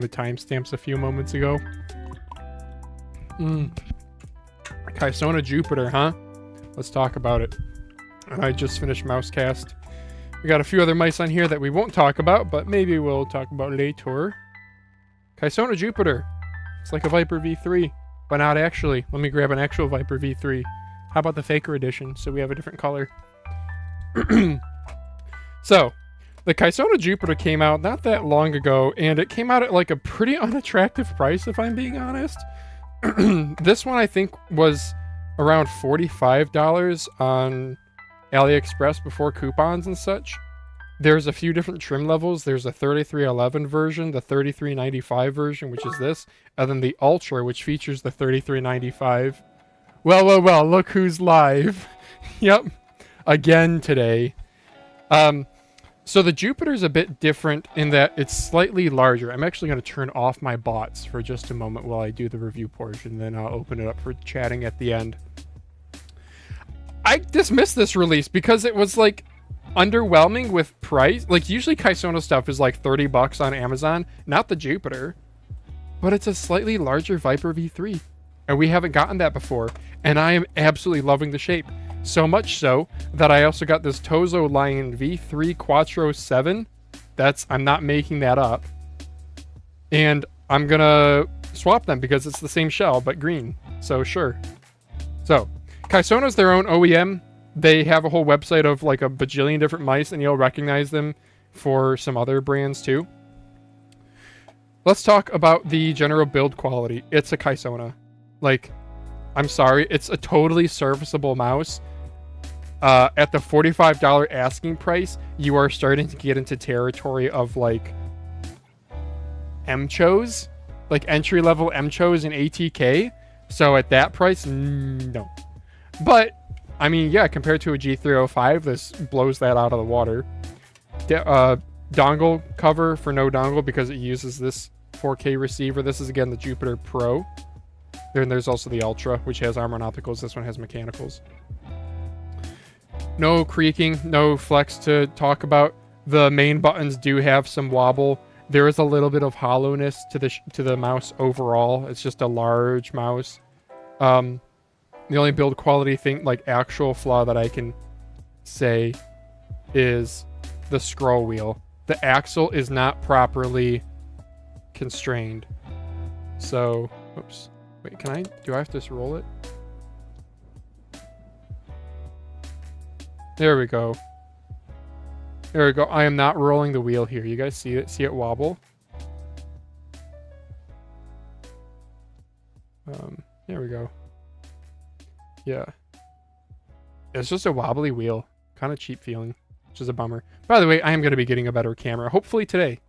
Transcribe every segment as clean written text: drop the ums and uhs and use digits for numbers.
the timestamps a few moments ago. Kysona Jupiter, huh? Let's talk about it. I just finished Mousecast. We got a few other mice on here that we won't talk about, but maybe we'll talk about later. Kysona Jupiter. It's like a Viper V3, but not actually. Let me grab an actual Viper V3. How about the Faker edition, so we have a different color? So, the Kysona Jupiter came out not that long ago, and it came out at like a pretty unattractive price, if I'm being honest. This one, I think, was around $45 on AliExpress before coupons and such. There's a few different trim levels. There's a 3311 version, the 3395 version, which is this, and then the Ultra, which features the 3395. Well, look who's live. Yep, again today. So the Jupiter's a bit different in that it's slightly larger. I'm actually going to turn off my bots for just a moment while I do the review portion, then I'll open it up for chatting at the end. I dismissed this release because it was like underwhelming with price. Like usually Kysona stuff is like $30 on Amazon, not the Jupiter, but it's a slightly larger Viper V3, and we haven't gotten that before, and I am absolutely loving the shape. So much so that I also got this Tozo Lion V3 Quattro 7. I'm not making that up. And I'm gonna swap them because it's the same shell, but green. So sure. So, Kysona's their own OEM. They have a whole website of like a bajillion different mice, and you'll recognize them for some other brands too. Let's talk about the general build quality. It's a Kysona. Like, I'm sorry, it's a totally serviceable mouse. At the $45 asking price, you are starting to get into territory of like MCHOs, like entry-level MCHOs in ATK. So at that price, no. But, I mean, yeah, compared to a G305, this blows that out of the water. Dongle cover for no dongle because it uses this 4K receiver. This is, again, the Jupiter Pro. Then there's also the Ultra, which has armor and opticals. This one has mechanicals. No creaking, no flex to talk about. The main buttons do have some wobble. There is a little bit of hollowness to the mouse overall. It's just a large mouse. The only build quality thing, like actual flaw that I can say, is the scroll wheel. The axle is not properly constrained. So, oops. Wait, do I have to just roll it? There we go. There we go. I am not rolling the wheel here. You guys see it? See it wobble? There we go. Yeah. It's just a wobbly wheel. Kind of cheap feeling, which is a bummer. By the way, I am going to be getting a better camera. Hopefully today.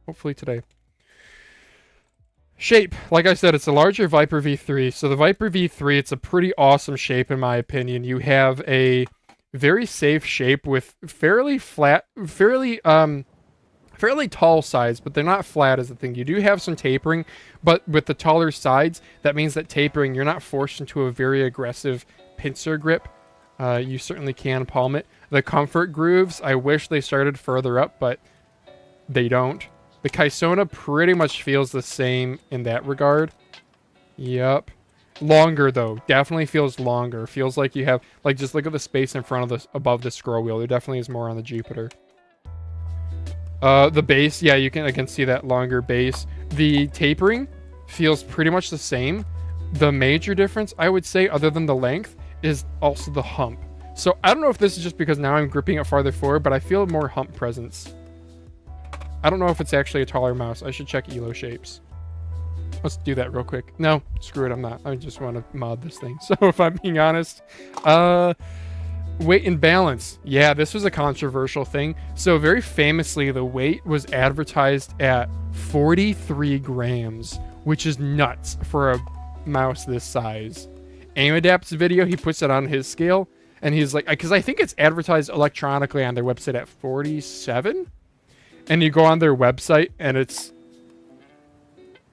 Hopefully today. Shape. Like I said, it's a larger Viper V3. So the Viper V3, it's a pretty awesome shape in my opinion. You have a very safe shape with fairly flat, fairly tall sides, but they're not flat is the thing. You do have some tapering, but with the taller sides, that means that tapering, you're not forced into a very aggressive pincer grip. You certainly can palm it. The comfort grooves, I wish they started further up, but they don't. The Kysona pretty much feels the same in that regard. Yep. Longer though, definitely feels longer. Feels like you have, like, just look at the space in front of this, above the scroll wheel. There definitely is more on the Jupiter. The base, yeah, you can again see that longer base. The tapering feels pretty much the same. The major difference, I would say, other than the length, is also the hump. So I don't know if this is just because now I'm gripping it farther forward, but I feel more hump presence. I don't know if it's actually a taller mouse. I should check ELO shapes. Let's do that real quick. No, screw it, I'm not. I just want to mod this thing. So if I'm being honest, weight and balance. Yeah, this was a controversial thing. So very famously, the weight was advertised at 43 grams, which is nuts for a mouse this size. AimAdapt's video, he puts it on his scale, and he's like, because I think it's advertised electronically on their website at 47, and you go on their website, and it's,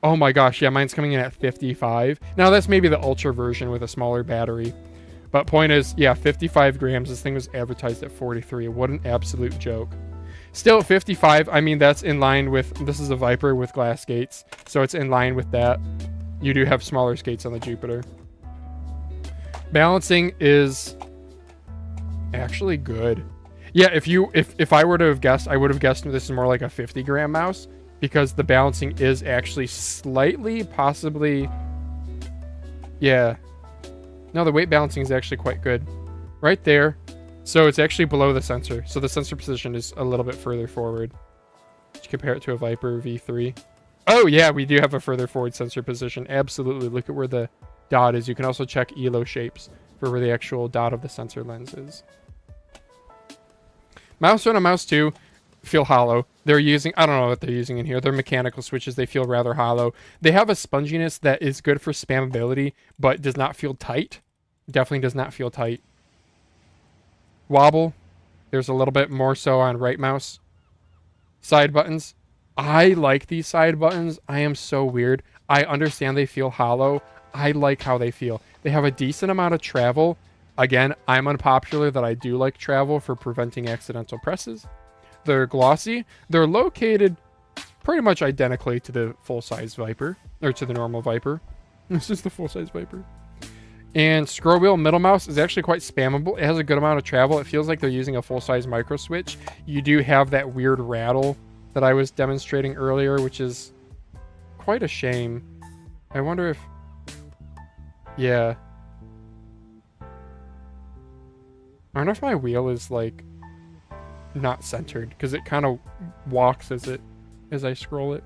oh my gosh, yeah, mine's coming in at 55. Now, that's maybe the Ultra version with a smaller battery. But point is, yeah, 55 grams. This thing was advertised at 43. What an absolute joke. Still 55. I mean, that's in line with, this is a Viper with glass skates, so it's in line with that. You do have smaller skates on the Jupiter. Balancing is actually good. Yeah, if I were to have guessed, I would have guessed this is more like a 50-gram mouse, because the balancing is actually slightly, possibly, yeah. No, the weight balancing is actually quite good. Right there. So it's actually below the sensor. So the sensor position is a little bit further forward. Let's compare it to a Viper V3. Oh yeah, we do have a further forward sensor position. Absolutely. Look at where the dot is. You can also check ELO shapes for where the actual dot of the sensor lens is. Mouse 1 and Mouse 2 feel hollow. They're using, I don't know what they're using in here. They're mechanical switches. They feel rather hollow. They have a sponginess that is good for spammability, but does not feel tight. Definitely does not feel tight. Wobble. There's a little bit more so on right mouse. Side buttons. I like these side buttons. I am so weird. I understand they feel hollow. I like how they feel. They have a decent amount of travel. Again, I'm unpopular that I do like travel for preventing accidental presses. They're glossy. They're located pretty much identically to the full-size Viper, or to the normal Viper. This is the full-size Viper. And scroll wheel middle mouse is actually quite spammable. It has a good amount of travel. It feels like they're using a full-size micro switch. You do have that weird rattle that I was demonstrating earlier, which is quite a shame. I wonder if... Yeah. I wonder if my wheel is, like, not centered, because it kind of walks as I scroll it.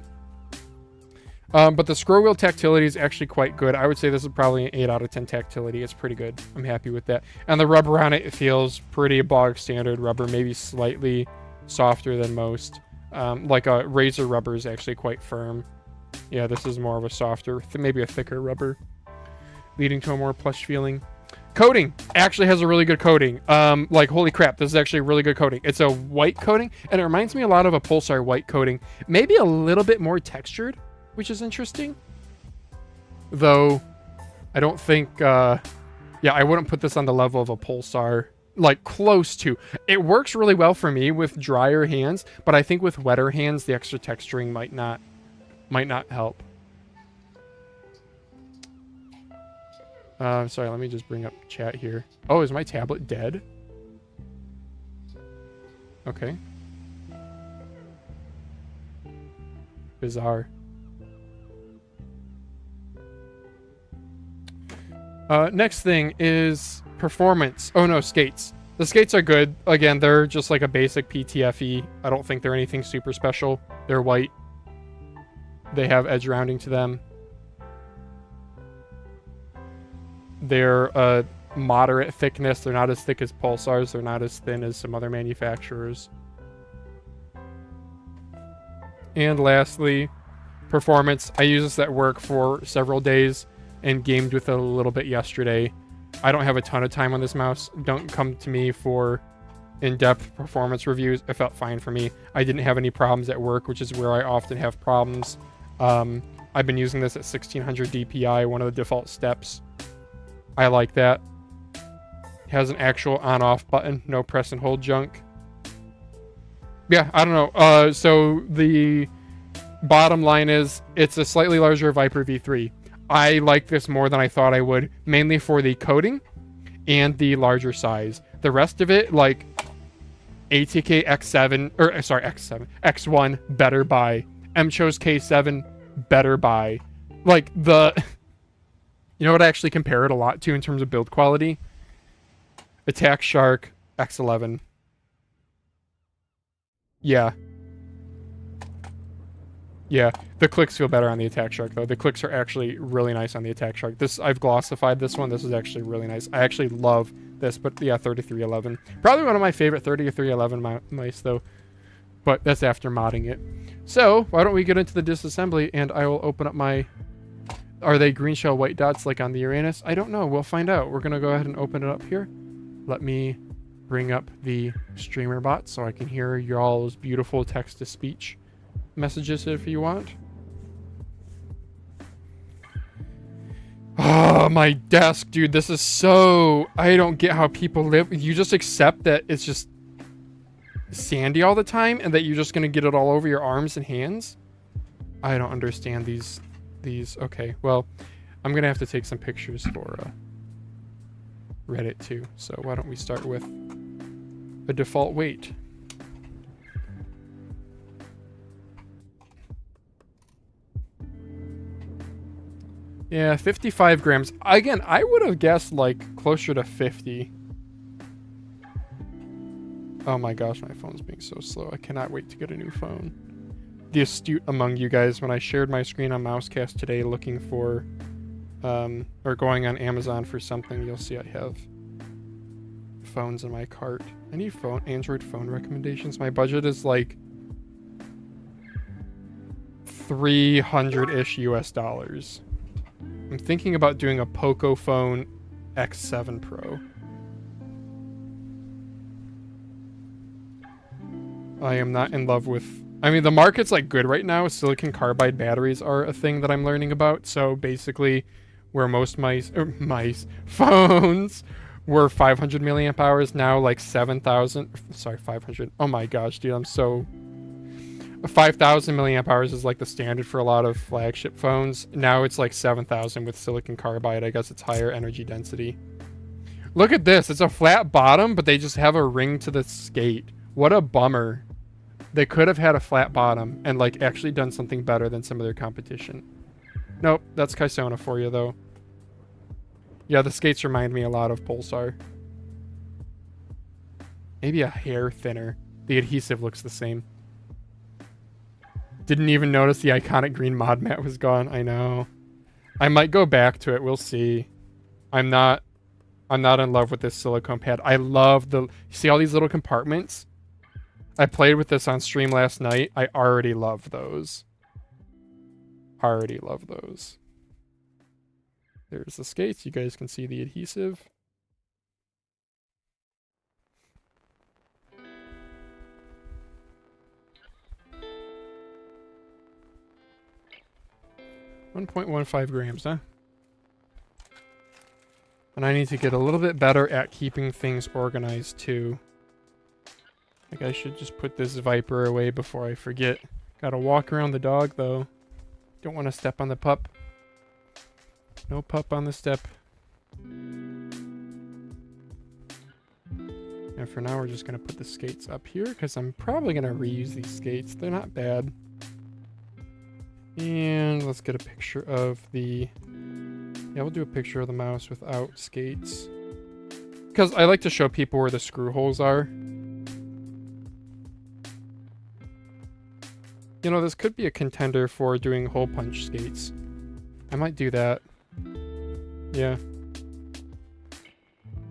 But the scroll wheel tactility is actually quite good. I would say this is probably an 8 out of 10 tactility. It's pretty good. I'm happy with that. And the rubber on it feels pretty bog standard rubber, maybe slightly softer than most. Like a razor rubber is actually quite firm. Yeah, this is more of a softer, maybe a thicker rubber, leading to a more plush feeling. Coating actually has a really good coating. Like, holy crap, this is actually a really good coating. It's a white coating, and it reminds me a lot of a Pulsar white coating. Maybe a little bit more textured, which is interesting. Though, I don't think, yeah, I wouldn't put this on the level of a Pulsar. Like, close to. It works really well for me with drier hands, but I think with wetter hands, the extra texturing might not help. Sorry, let me just bring up chat here. Oh, is my tablet dead? Okay. Bizarre. Next thing is performance. Oh no, skates. The skates are good. Again, they're just like a basic PTFE. I don't think they're anything super special. They're white. They have edge rounding to them. They're a moderate thickness. They're not as thick as Pulsars. They're not as thin as some other manufacturers. And lastly, performance. I used this at work for several days and gamed with it a little bit yesterday. I don't have a ton of time on this mouse. Don't come to me for in-depth performance reviews. It felt fine for me. I didn't have any problems at work, which is where I often have problems. I've been using this at 1600 DPI, one of the default steps. I like that. It has an actual on-off button, no press and hold junk. Yeah, I don't know. So the bottom line is it's a slightly larger Viper V3. I like this more than I thought I would, mainly for the coating and the larger size. The rest of it, like ATK X7, or sorry, X7, X1, better buy. MCHO's K7, better buy. Like the... You know what I actually compare it a lot to in terms of build quality? Attack Shark X11. Yeah. Yeah, the clicks feel better on the Attack Shark, though. The clicks are actually really nice on the Attack Shark. I've glossified this one. This is actually really nice. I actually love this, but yeah, 3311. Probably one of my favorite 3311 mice, though. But that's after modding it. So, why don't we get into the disassembly, and I will open up my... Are they green shell white dots like on the Uranus? I don't know. We'll find out. We're going to go ahead and open it up here. Let me bring up the streamer bot so I can hear y'all's beautiful text-to-speech messages if you want. Oh, my desk, dude. This is so... I don't get how people live. You just accept that it's just... sandy all the time and that you're just going to get it all over your arms and hands. I don't understand these. Okay, well, I'm going to have to take some pictures for Reddit too. So why don't we start with a default weight. Yeah, 55 grams. Again, I would have guessed like closer to 50. Oh my gosh, my phone's being so slow. I cannot wait to get a new phone. The astute among you guys, when I shared my screen on Mousecast today looking for, or going on Amazon for something, you'll see I have phones in my cart. Any Android phone recommendations? My budget is like $300-ish US dollars. I'm thinking about doing a Poco phone X7 Pro. I am not in love with... I mean, the market's like good right now. Silicon carbide batteries are a thing that I'm learning about. So basically, where most phones were 500 milliamp hours, now like 7,000... Sorry, 500. Oh my gosh, dude, I'm so... 5,000 milliamp hours is like the standard for a lot of flagship phones. Now it's like 7,000 with silicon carbide. I guess it's higher energy density. Look at this. It's a flat bottom, but they just have a ring to the skate. What a bummer. They could have had a flat bottom and like actually done something better than some of their competition. Nope, that's Kysona for you though. Yeah, the skates remind me a lot of Pulsar. Maybe a hair thinner. The adhesive looks the same. Didn't even notice the iconic green mod mat was gone. I know. I might go back to it. We'll see. I'm not in love with this silicone pad. I love the... See all these little compartments? I played with this on stream last night. I already love those. Already love those. There's the skates. You guys can see the adhesive. .15 grams, huh? And I need to get a little bit better at keeping things organized too. Like I should just put this Viper away before I forget. Gotta walk around the dog though. Don't want to step on the pup. No pup on the step. And for now we're just gonna put the skates up here because I'm probably gonna reuse these skates. They're not bad. And let's get a picture of the... Yeah, we'll do a picture of the mouse without skates. Because I like to show people where the screw holes are. You know, this could be a contender for doing hole punch skates. I might do that. Yeah.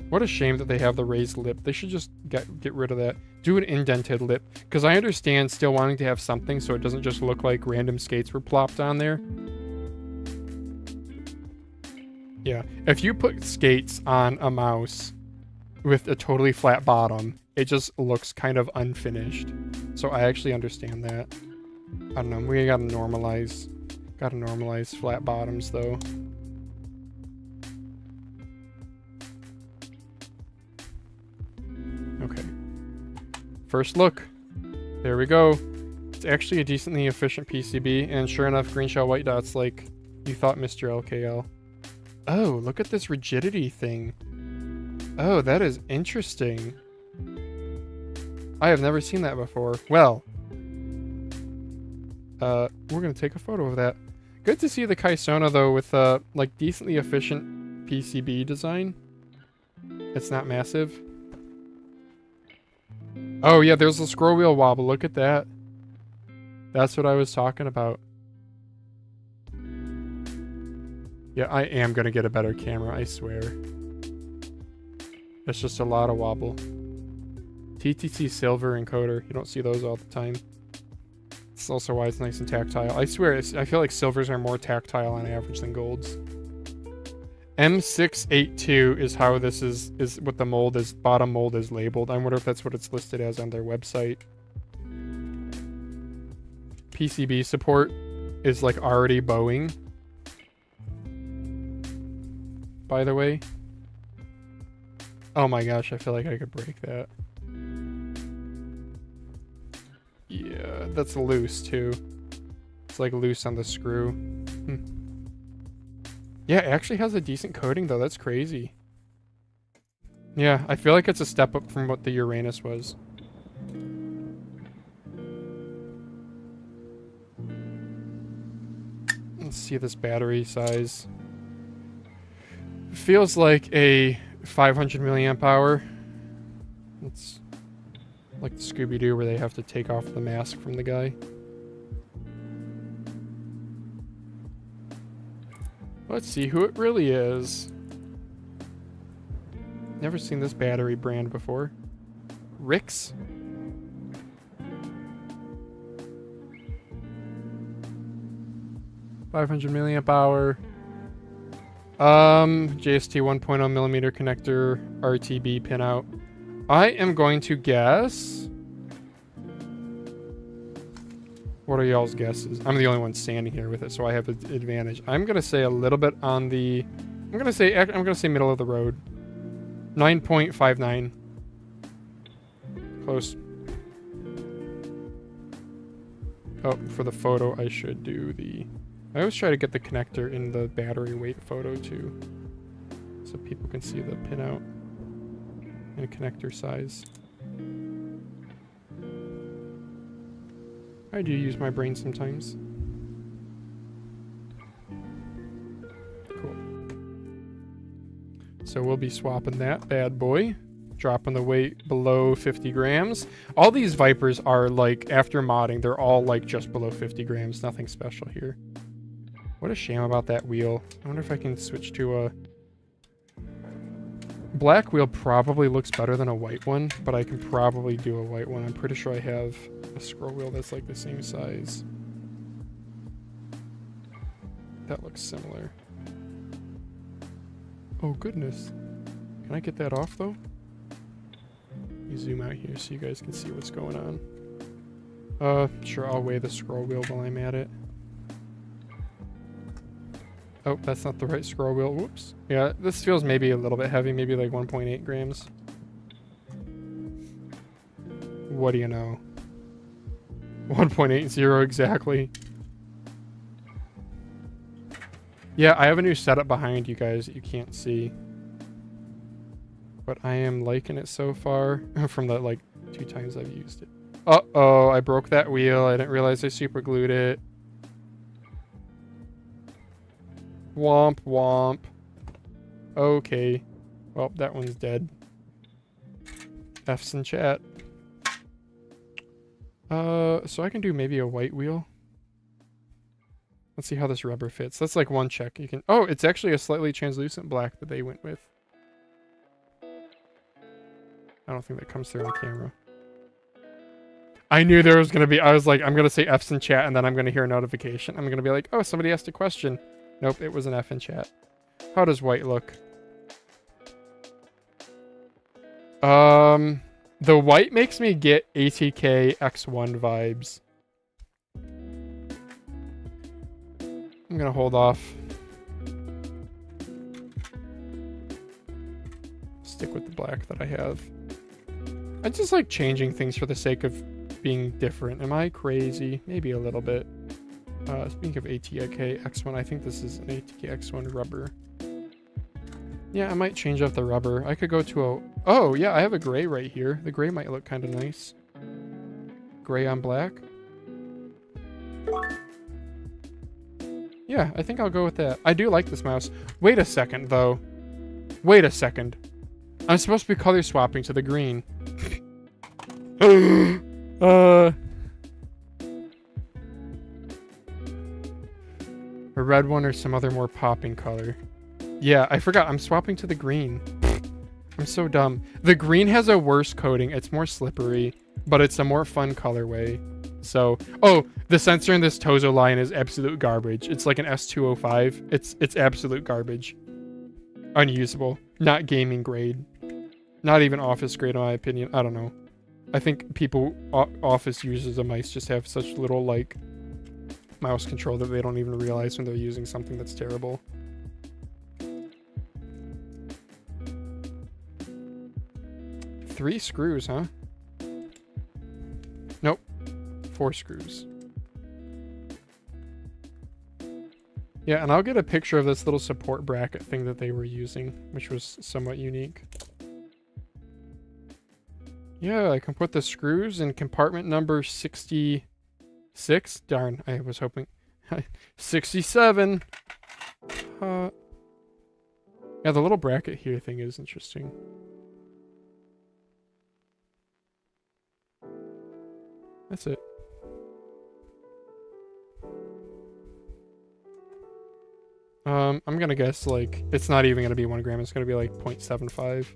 What a shame that they have the raised lip. They should just get rid of that. Do an indented lip. Because I understand still wanting to have something so it doesn't just look like random skates were plopped on there. Yeah. If you put skates on a mouse with a totally flat bottom, it just looks kind of unfinished. So I actually understand that. I don't know. We gotta normalize flat bottoms though. Okay. First look. There we go. It's actually a decently efficient PCB, and sure enough, green shell white dots like you thought, Mr. LKL. Oh, look at this rigidity thing. Oh, that is interesting. I have never seen that before. Well, we're gonna take a photo of that. Good to see the Kysona though with like decently efficient PCB design. It's not massive. Oh yeah, there's a scroll wheel wobble. Look at that. That's what I was talking about. Yeah, I am gonna get a better camera, I swear. It's just a lot of wobble. TTC silver encoder. You don't see those all the time. It's also why it's nice and tactile. I swear, I feel like silvers are more tactile on average than golds. M682 is how this is what the mold is, bottom mold is labeled. I wonder if that's what it's listed as on their website. PCB support is like already bowing. By the way. Oh my gosh, I feel like I could break that. Yeah, that's loose too. It's like loose on the screw. Yeah, it actually has a decent coating though. That's crazy. Yeah, I feel like it's a step up from what the Uranus was. Let's see this battery size. Feels like a 500 milliamp hour. It's like the Scooby-Doo where they have to take off the mask from the guy. Let's see who it really is. Never seen this battery brand before. Rix? $500 milliamp hour. JST 1.0 millimeter connector, RTB pinout. I am going to guess. What are y'all's guesses? I'm the only one standing here with it, so I have an advantage. I'm gonna say a little bit on the. I'm gonna say middle of the road. 9.59. Close. Oh, for the photo, I should do the. I always try to get the connector in the battery weight photo too, so people can see the pinout and connector size. I do use my brain sometimes. Cool. So we'll be swapping that bad boy, dropping the weight below 50 grams. All these Vipers are like, after modding, they're all like just below 50 grams. Nothing special here. What a shame about that wheel. I wonder if I can switch to a... Black wheel probably looks better than a white one, but I can probably do a white one. I'm pretty sure I have a scroll wheel that's like the same size. That looks similar. Oh goodness. Can I get that off though? Let me zoom out here so you guys can see what's going on. Sure, I'll weigh the scroll wheel while I'm at it. Oh, that's not the right scroll wheel. Whoops. Yeah, this feels maybe a little bit heavy, maybe like 1.8 grams. What do you know? 1.80 exactly. Yeah, I have a new setup behind you guys that you can't see. But I am liking it so far from the like 2 times I've used it. Uh-oh, I broke that wheel. I didn't realize I super glued it. Womp womp. Okay. Well, that one's dead. F's in chat. So I can do maybe a white wheel. Let's see how this rubber fits. That's like one check. You can. Oh, it's actually a slightly translucent black that they went with. I don't think that comes through on camera. I knew there was gonna be. I was like, I'm gonna say F's in chat, and then I'm gonna hear a notification. I'm gonna be like, oh, somebody asked a question. Nope, it was an F in chat. How does white look? The white makes me get ATK X1 vibes. I'm gonna hold off. Stick with the black that I have. I just like changing things for the sake of being different. Am I crazy? Maybe a little bit. Speaking of ATK X1, I think this is an ATK X1 rubber. Yeah, I might change up the rubber. I could go to a... Oh, yeah, I have a gray right here. The gray might look kind of nice. Gray on black. Yeah, I think I'll go with that. I do like this mouse. Wait a second, though. Wait a second. I'm supposed to be color swapping to the green. A red one or some other more popping color. Yeah, I forgot. I'm swapping to the green. I'm so dumb. The green has a worse coating. It's more slippery, but it's a more fun colorway. So, oh, the sensor in this Tozo line is absolute garbage. It's like an S205. It's absolute garbage. Unusable. Not gaming grade. Not even office grade, in my opinion. I don't know. I think people, office users of mice just have such little, like, mouse control that they don't even realize when they're using something that's terrible. Three screws, huh? Nope. 4 screws. Yeah, and I'll get a picture of this little support bracket thing that they were using, which was somewhat unique. Yeah, I can put the screws in compartment number 66. Darn, I was hoping. 67. Yeah, the little bracket here thing is interesting. That's it. I'm gonna guess, like, it's not even gonna be 1 gram, it's gonna be like 0.75.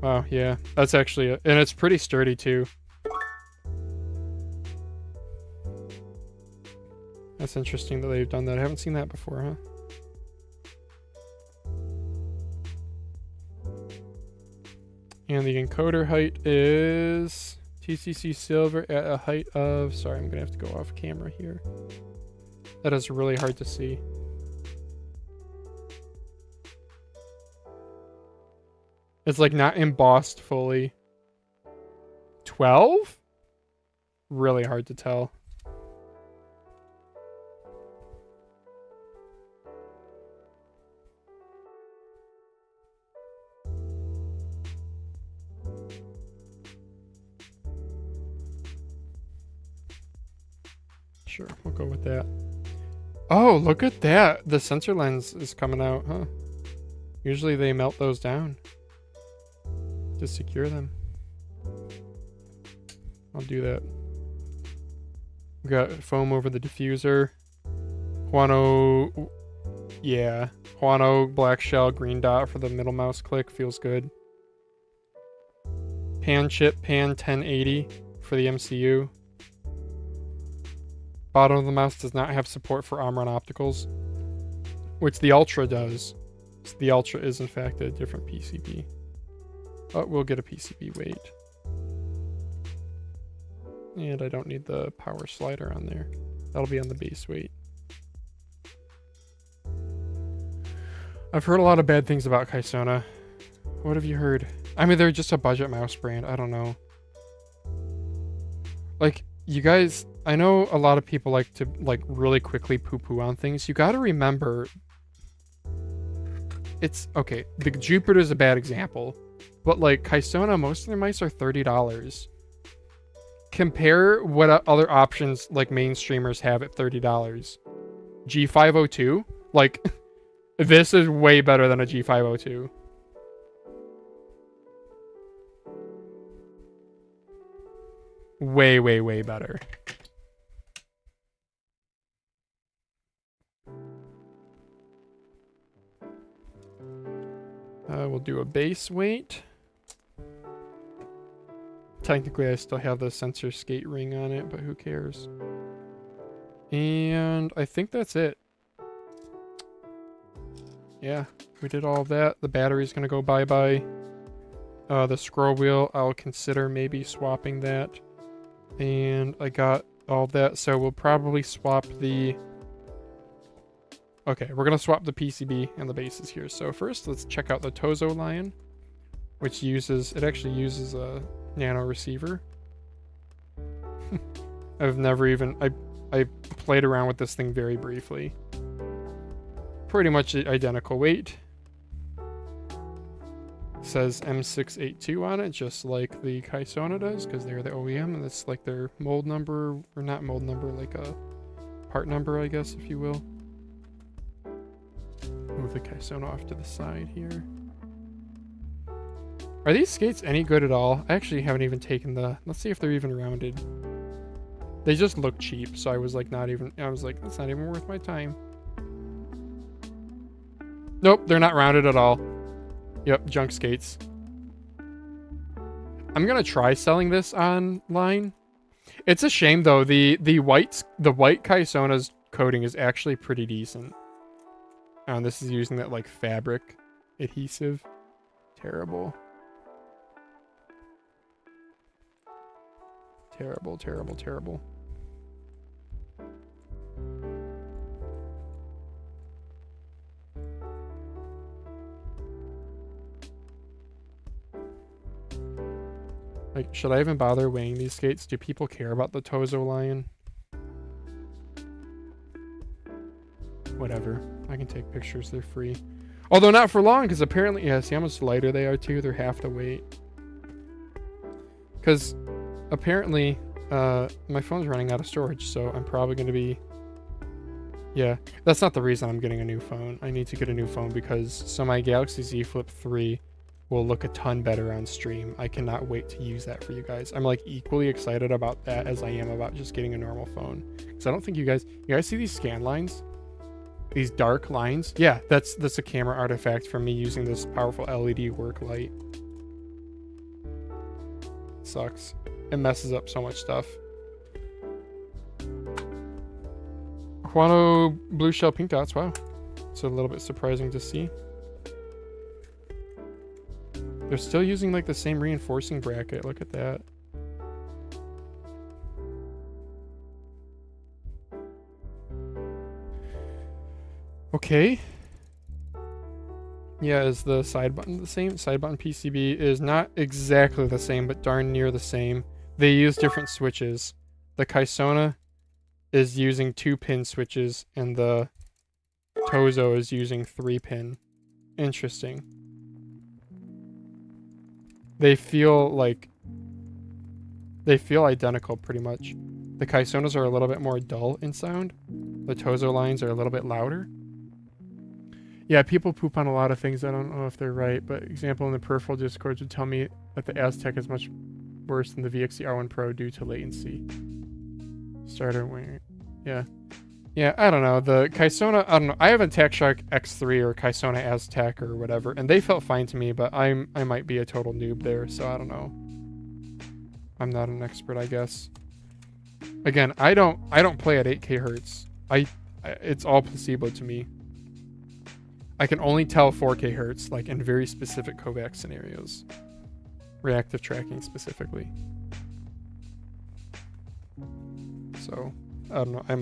Wow, yeah, that's actually it. And it's pretty sturdy too. That's interesting that they've done that. I haven't seen that before, huh? And the encoder height is TCC silver at a height of... Sorry, I'm gonna have to go off camera here. That is really hard to see. It's like not embossed fully. 12? Really hard to tell. Sure, we'll go with that. Oh, look at that. The sensor lens is coming out, huh? Usually they melt those down to secure them. I'll do that. We got foam over the diffuser. Huano, yeah. Huano, black shell, green dot for the middle mouse click. Feels good. Pan chip, pan 1080 for the MCU. Bottom of the mouse does not have support for Omron opticals, which the Ultra does. So the Ultra is in fact a different PCB. But we'll get a PCB weight. And I don't need the power slider on there. That'll be on the base weight. I've heard a lot of bad things about Kysona. What have you heard? I mean, they're just a budget mouse brand. I don't know. Like, you guys, I know a lot of people like to, like, really quickly poo-poo on things. You gotta remember, it's, okay, the Jupiter's a bad example. But, like, Kysona, most of their mice are $30. Compare what other options, like, mainstreamers have at $30. G502? Like, this is way better than a G502. Way, way, way better. We'll do a base weight. Technically, I still have the sensor skate ring on it, but who cares? And I think that's it. Yeah, we did all of that. The battery's gonna go bye-bye. The scroll wheel, I'll consider maybe swapping that. And I got all of that, so we'll probably swap the... Okay, we're gonna swap the PCB and the bases here. So first, let's check out the Tozo Lion, which uses... It actually uses a nano receiver. I've never even... I played around with this thing very briefly. Pretty much identical weight. Says M682 on it, just like the Kysona does, because they're the OEM, and it's like their mold number, or not mold number, like a part number, I guess, if you will. Move the Kysona off to the side here. Are these skates any good at all? I actually haven't even taken the... Let's see if they're even rounded. They just look cheap, so I was like not even... I was like, that's not even worth my time. Nope, they're not rounded at all. Yep, junk skates. I'm gonna try selling this online. It's a shame though. The white Kysona's coating is actually pretty decent. And this is using that like fabric adhesive. Terrible. Terrible, terrible, terrible. Like, should I even bother weighing these skates? Do people care about the Tozo line? Whatever. I can take pictures. They're free. Although not for long, because apparently... Yeah, see how much lighter they are, too? They're half the weight. Because apparently my phone's running out of storage, so I'm probably going to be... Yeah, that's not the reason I'm getting a new phone. I need to get a new phone because my Galaxy Z Flip 3 will look a ton better on stream. I cannot wait to use that for you guys. I'm like equally excited about that as I am about just getting a normal phone. Because I don't think you guys see these scan lines? These dark lines? Yeah, that's a camera artifact from me using this powerful LED work light. Sucks. It messes up so much stuff. Huano blue shell pink dots. Wow. It's a little bit surprising to see. They're still using like the same reinforcing bracket. Look at that. Okay. Yeah, is the side button the same? Side button PCB is not exactly the same, but darn near the same. They use different switches. The Kysona is using 2-pin switches, and the Tozo is using 3-pin. Interesting. They feel identical pretty much. The Kysonas are a little bit more dull in sound. The Tozo lines are a little bit louder. Yeah, people poop on a lot of things. I don't know if they're right, but example in the peripheral discords would tell me that the Aztec is much worse than the VXC R1 Pro due to latency. Starter wing. Yeah. Yeah, I don't know. The Kysona, I don't know. I have a TacShark X3 or Kysona Aztec or whatever, and they felt fine to me, but I might be a total noob there, so I don't know. I'm not an expert, I guess. Again, I don't play at 8K hertz. It's all placebo to me. I can only tell 4K hertz, like in very specific Kovac scenarios. Reactive tracking specifically. So, I don't know. I'm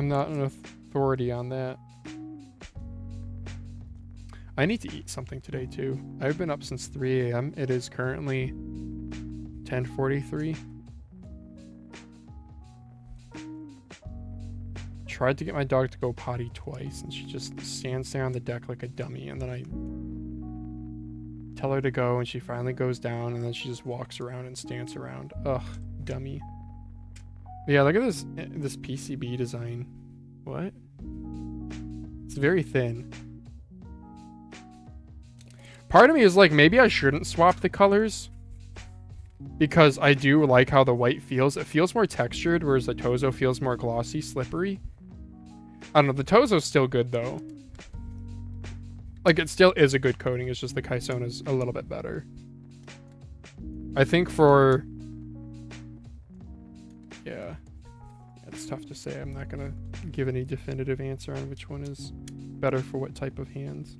not an authority on that. I need to eat something today too. I've been up since 3 a.m. It is currently 10:43. Tried to get my dog to go potty twice, and she just stands there on the deck like a dummy, and then I tell her to go, and she finally goes down, and then she just walks around and stands around. Ugh, dummy. But yeah, look at this PCB design. What? It's very thin. Part of me is like, maybe I shouldn't swap the colors, because I do like how the white feels. It feels more textured, whereas the Tozo feels more glossy, slippery. I don't know, the Tozo's still good though. Like, it still is a good coating, it's just the Kysona's a little bit better. I think for... Yeah. It's tough to say. I'm not gonna give any definitive answer on which one is better for what type of hands.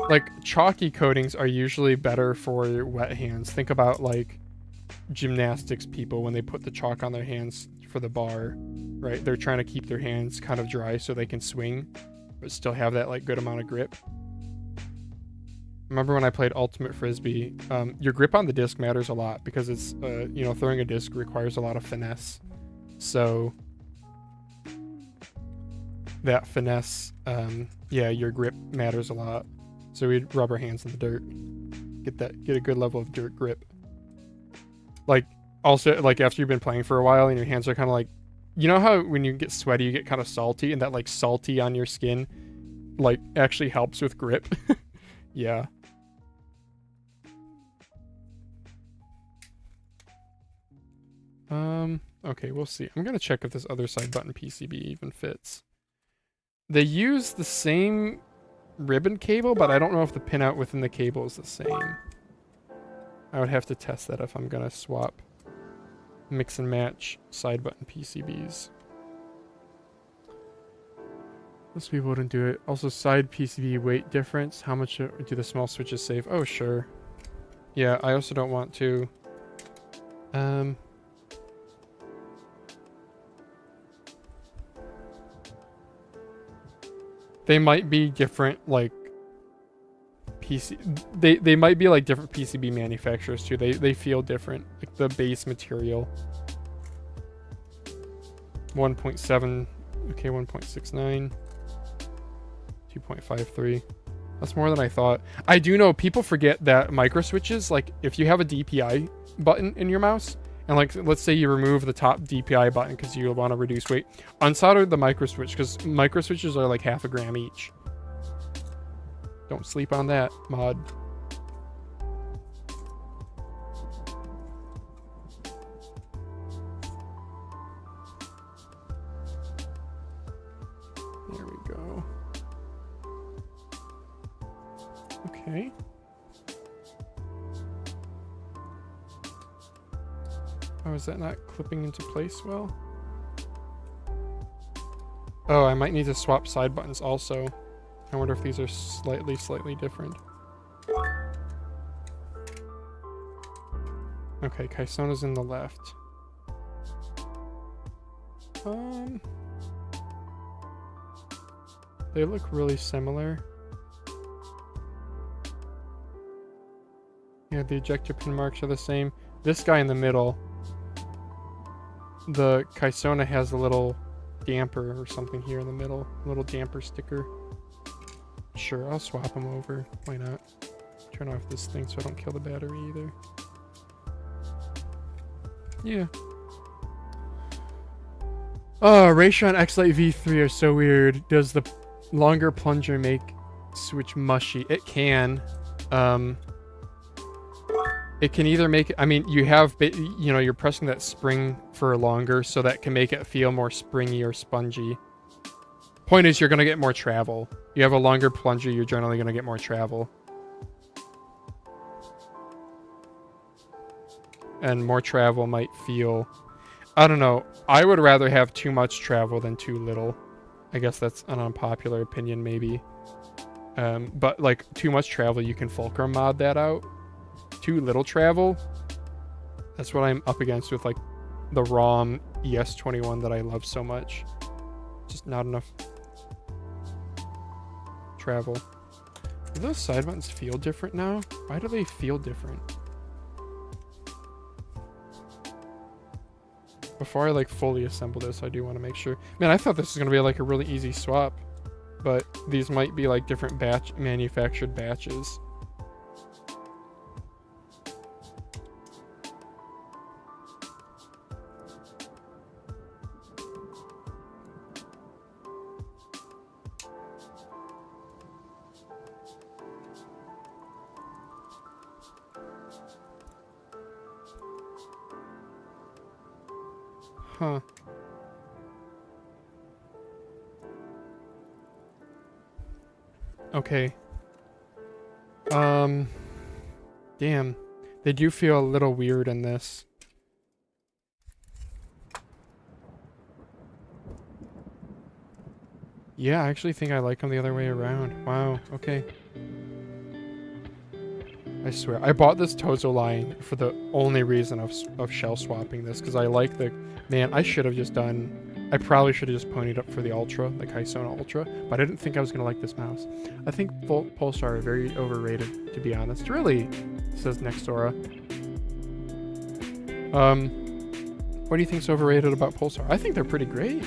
Like, chalky coatings are usually better for wet hands. Think about, like, gymnastics people when they put the chalk on their hands for the bar, right? They're trying to keep their hands kind of dry so they can swing, but still have that, like, good amount of grip. Remember when I played Ultimate Frisbee, your grip on the disc matters a lot because it's, you know, throwing a disc requires a lot of finesse. So that finesse, yeah, your grip matters a lot. So we'd rub our hands in the dirt, get a good level of dirt grip. Like, also, like, after you've been playing for a while and your hands are kind of like, you know how when you get sweaty, you get kind of salty, and that, like, salty on your skin, like, actually helps with grip? Yeah. Okay, we'll see. I'm gonna check if this other side button PCB even fits. They use the same ribbon cable, but I don't know if the pinout within the cable is the same. I would have to test that if I'm gonna swap, mix and match side button PCBs. Most people wouldn't do it. Also, side PCB weight difference. How much do the small switches save? Oh, sure. Yeah, I also don't want to. They might be different, like, PC... They might be, like, different PCB manufacturers, too. They feel different. Like, the base material. 1.7... Okay, 1.69. 2.53. That's more than I thought. I do know people forget that micro switches, like, if you have a DPI button in your mouse, and, like, let's say you remove the top DPI button because you want to reduce weight, unsolder the micro switch, because micro switches are like 0.5 gram each. Don't sleep on that, mod. There we go. Okay. Oh, is that not clipping into place well? Oh, I might need to swap side buttons also. I wonder if these are slightly different. Okay, Kysona's in the left. They look really similar. Yeah, the ejector pin marks are the same. This guy in the middle, the Kysona has a little damper or something here in the middle. A little damper sticker. Sure, I'll swap them over. Why not? Turn off this thing so I don't kill the battery either. Yeah. Oh, Raytron X-Lite V3 are so weird. Does the longer plunger make switch mushy? It can. It can either make it, I mean, you have, you know, you're pressing that spring for longer, so that can make it feel more springy or spongy. Point is, you're going to get more travel. You have a longer plunger, you're generally going to get more travel. And more travel might feel, I don't know, I would rather have too much travel than too little. I guess that's an unpopular opinion, maybe. But, like, too much travel, you can Fulcrum mod that out. Too little travel, that's what I'm up against with, like, the ROM ES21 that I love so much. Just not enough travel. Do those side buttons feel different now? Why do they feel different? Before I, like, fully assemble this, I do want to make sure. Man, I thought this was going to be, like, a really easy swap. But these might be, like, different manufactured batches. Huh. Okay. Damn. They do feel a little weird in this. Yeah, I actually think I like them the other way around. Wow, okay. I swear. I bought this Tozo line for the only reason of shell swapping this, because I like the... Man, I should have just done... I probably should have just ponied up for the Ultra, the Kysona Ultra, but I didn't think I was going to like this mouse. I think Pulsar are very overrated, to be honest. Really, says Nextora. What do you think's overrated about Pulsar? I think they're pretty great.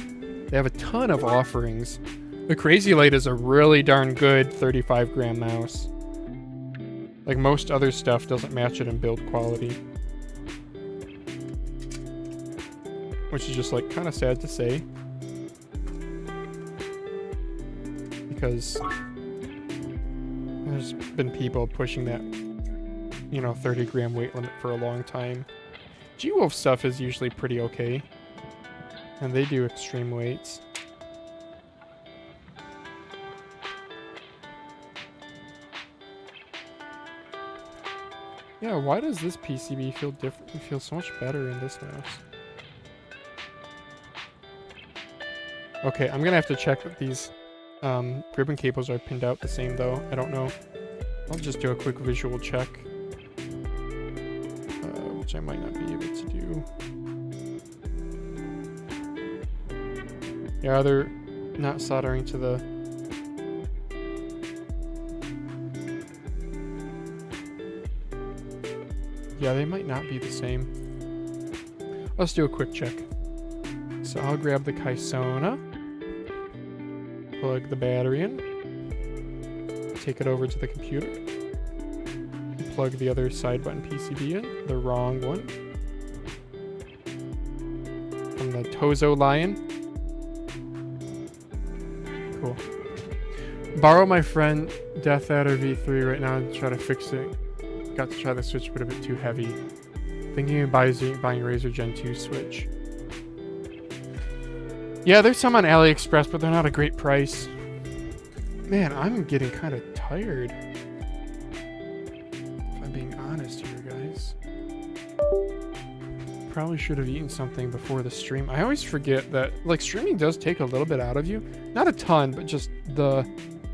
They have a ton of offerings. The Crazy Light is a really darn good 35 gram mouse. Like, most other stuff doesn't match it in build quality. Which is just, like, kind of sad to say. Because there's been people pushing that, you know, 30 gram weight limit for a long time. G-Wolf stuff is usually pretty okay. And they do extreme weights. Yeah, why does this PCB feel different? It feels so much better in this mouse. Okay, I'm gonna have to check that these ribbon cables are pinned out the same though. I don't know. I'll just do a quick visual check. Which I might not be able to do. Yeah, they're not soldering to the Yeah, they might not be the same. Let's do a quick check. So I'll grab the Kysona, plug the battery in, take it over to the computer, plug the other side button PCB in, the wrong one, from the Tozo Lion. Cool. Borrow my friend Death Adder V3 right now to try to fix it. Got to try the Switch, but a bit too heavy. Thinking of buying Razer Gen 2 Switch. Yeah, there's some on AliExpress, but they're not a great price. Man, I'm getting kind of tired. If I'm being honest here, guys. Probably should have eaten something before the stream. I always forget that, like, streaming does take a little bit out of you. Not a ton, but just the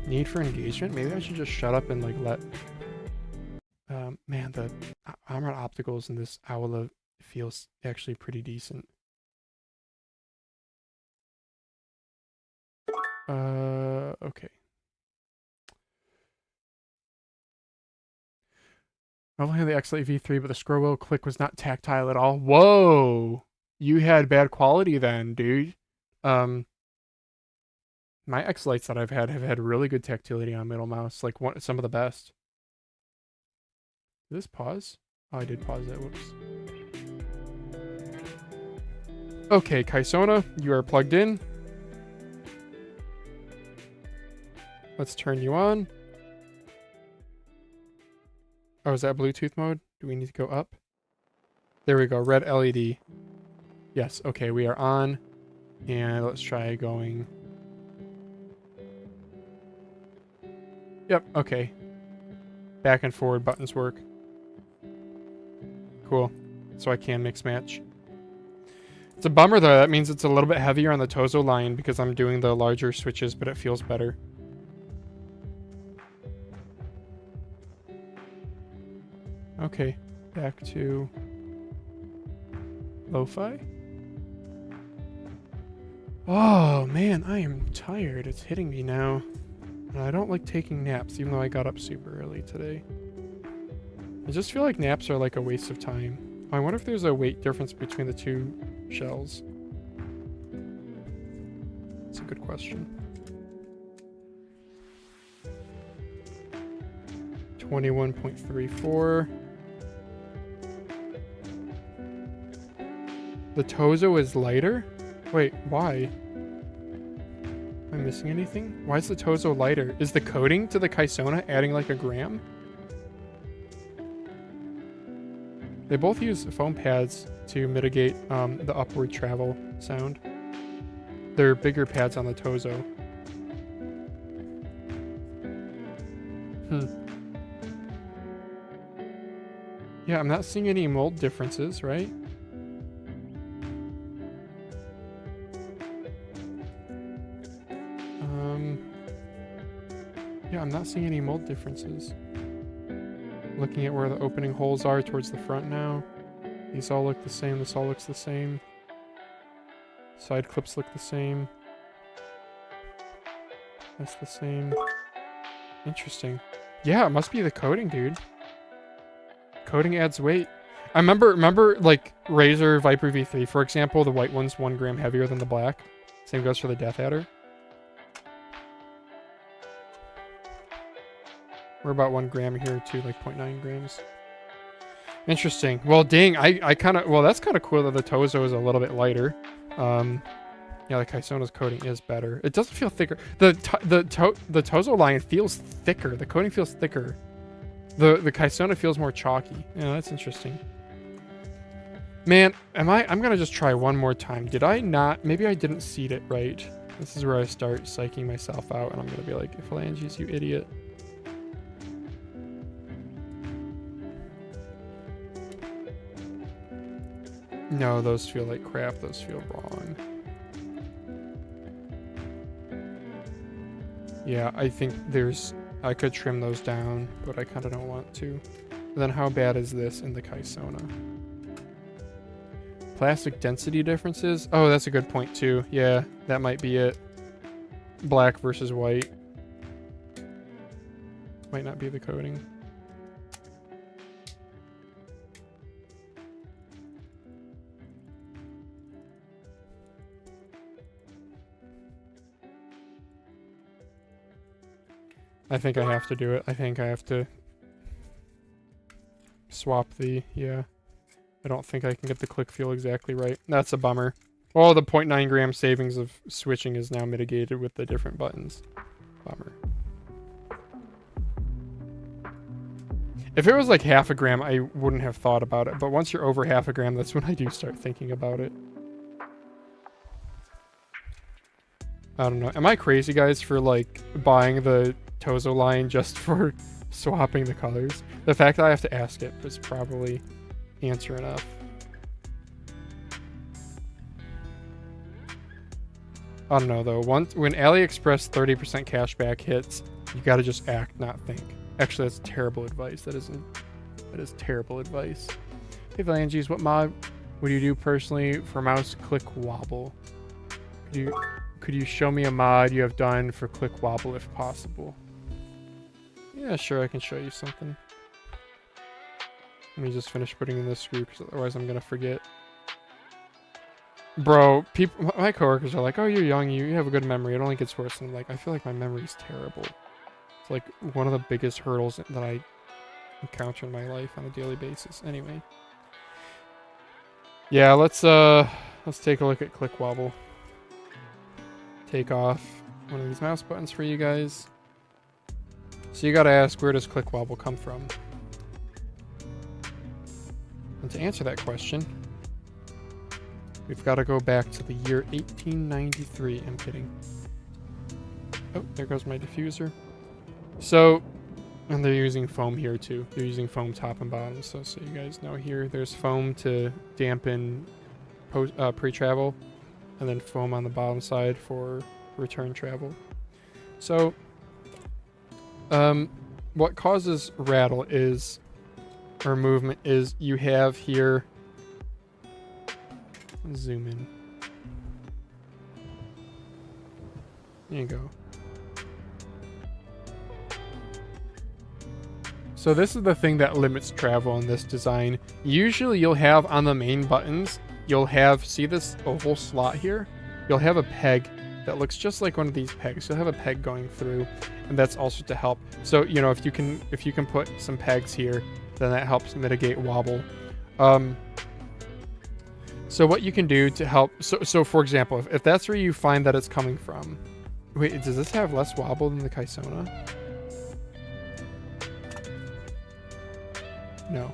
need for engagement. Maybe I should just shut up and, like, let... man, the Armored Opticals in this Owla feels actually pretty decent. Okay. I only had the X-Lite V3, but the scroll wheel click was not tactile at all. Whoa! You had bad quality then, dude. My X-Lites that I've had have had really good tactility on middle mouse, like some of the best. Did this pause? Oh, I did pause that. Whoops. Okay, Kysona, you are plugged in. Let's turn you on. Oh, is that Bluetooth mode? Do we need to go up? There we go, red LED. Yes, okay, we are on. And let's try going. Yep, okay. Back and forward buttons work. Cool. So I can mix match. It's a bummer though, that means it's a little bit heavier on the Tozo line because I'm doing the larger switches, but it feels better. Okay, back to lo-fi. Oh man, I am tired. It's hitting me now. And I don't like taking naps, even though I got up super early today. I just feel like naps are like a waste of time. I wonder if there's a weight difference between the two shells. That's a good question. 21.34. The Tozo is lighter? Wait, why? Am I missing anything? Why is the Tozo lighter? Is the coating to the Kysona adding like a gram? They both use foam pads to mitigate the upward travel sound. They're bigger pads on the Tozo. Yeah, I'm not seeing any mold differences, right? Yeah, I'm not seeing any mold differences. Looking at where the opening holes are towards the front now. These all look the same. This all looks the same. Side clips look the same. That's the same. Interesting. Yeah, it must be the coating, dude. Coating adds weight. I remember like Razer Viper V3, for example, the white one's 1 gram heavier than the black. Same goes for the Death Adder. We're about 1 gram here too, like 0.9 grams. Interesting. Well, dang, I kind of, well, that's kind of cool that the Tozo is a little bit lighter. Yeah, the Kysona's coating is better. It doesn't feel thicker. The Tozo line feels thicker. The coating feels thicker. The Kysona feels more chalky. Yeah, that's interesting. Man, I'm gonna just try one more time. Did I not? Maybe I didn't seed it right. This is where I start psyching myself out, and I'm gonna be like, phalanges, you idiot. No, those feel like crap. Those feel wrong. Yeah, I think I could trim those down, but I kind of don't want to. Then how bad is this in the Kysona? Plastic density differences? Oh, that's a good point too. Yeah, that might be it. Black versus white. Might not be the coating. I think I have to do it. I think I have to swap the, yeah. I don't think I can get the click feel exactly right. That's a bummer. Oh, the 0.9 gram savings of switching is now mitigated with the different buttons. Bummer. If it was like half a gram, I wouldn't have thought about it. But once you're over half a gram, that's when I do start thinking about it. I don't know. Am I crazy, guys, for like buying the Tozo line just for swapping the colors? The fact that I have to ask it was probably answer enough. I don't know though. Once when AliExpress 30% cashback hits, you gotta just act, not think. Actually, that's terrible advice. That is terrible advice. Hey Valanges, what mod would you do personally for mouse click wobble? Could you show me a mod you have done for click wobble if possible? Yeah, sure, I can show you something. Let me just finish putting in this screw because otherwise I'm gonna forget. Bro, my coworkers are like, "Oh, you're young. You have a good memory. It only gets worse." And I'm like, I feel like my memory's terrible. It's like one of the biggest hurdles that I encounter in my life on a daily basis. Anyway, yeah, let's take a look at click wobble. Take off one of these mouse buttons for you guys. So you gotta ask, where does click wobble come from? And to answer that question, we've got to go back to the year 1893. I'm kidding. Oh, there goes my diffuser. So, and they're using foam here too. They're using foam top and bottom. So you guys know here, there's foam to dampen pre-travel, and then foam on the bottom side for return travel. So, what causes rattle is, or movement is, you have here. Zoom in. There you go. So this is the thing that limits travel in this design. Usually you'll have on the main buttons, you'll have, see this oval slot here? You'll have a peg that looks just like one of these pegs. You'll have a peg going through, and that's also to help. So, you know, if you can put some pegs here, then that helps mitigate wobble. So what you can do to help, so for example, if that's where you find that it's coming from. Wait, does this have less wobble than the Kysona? No.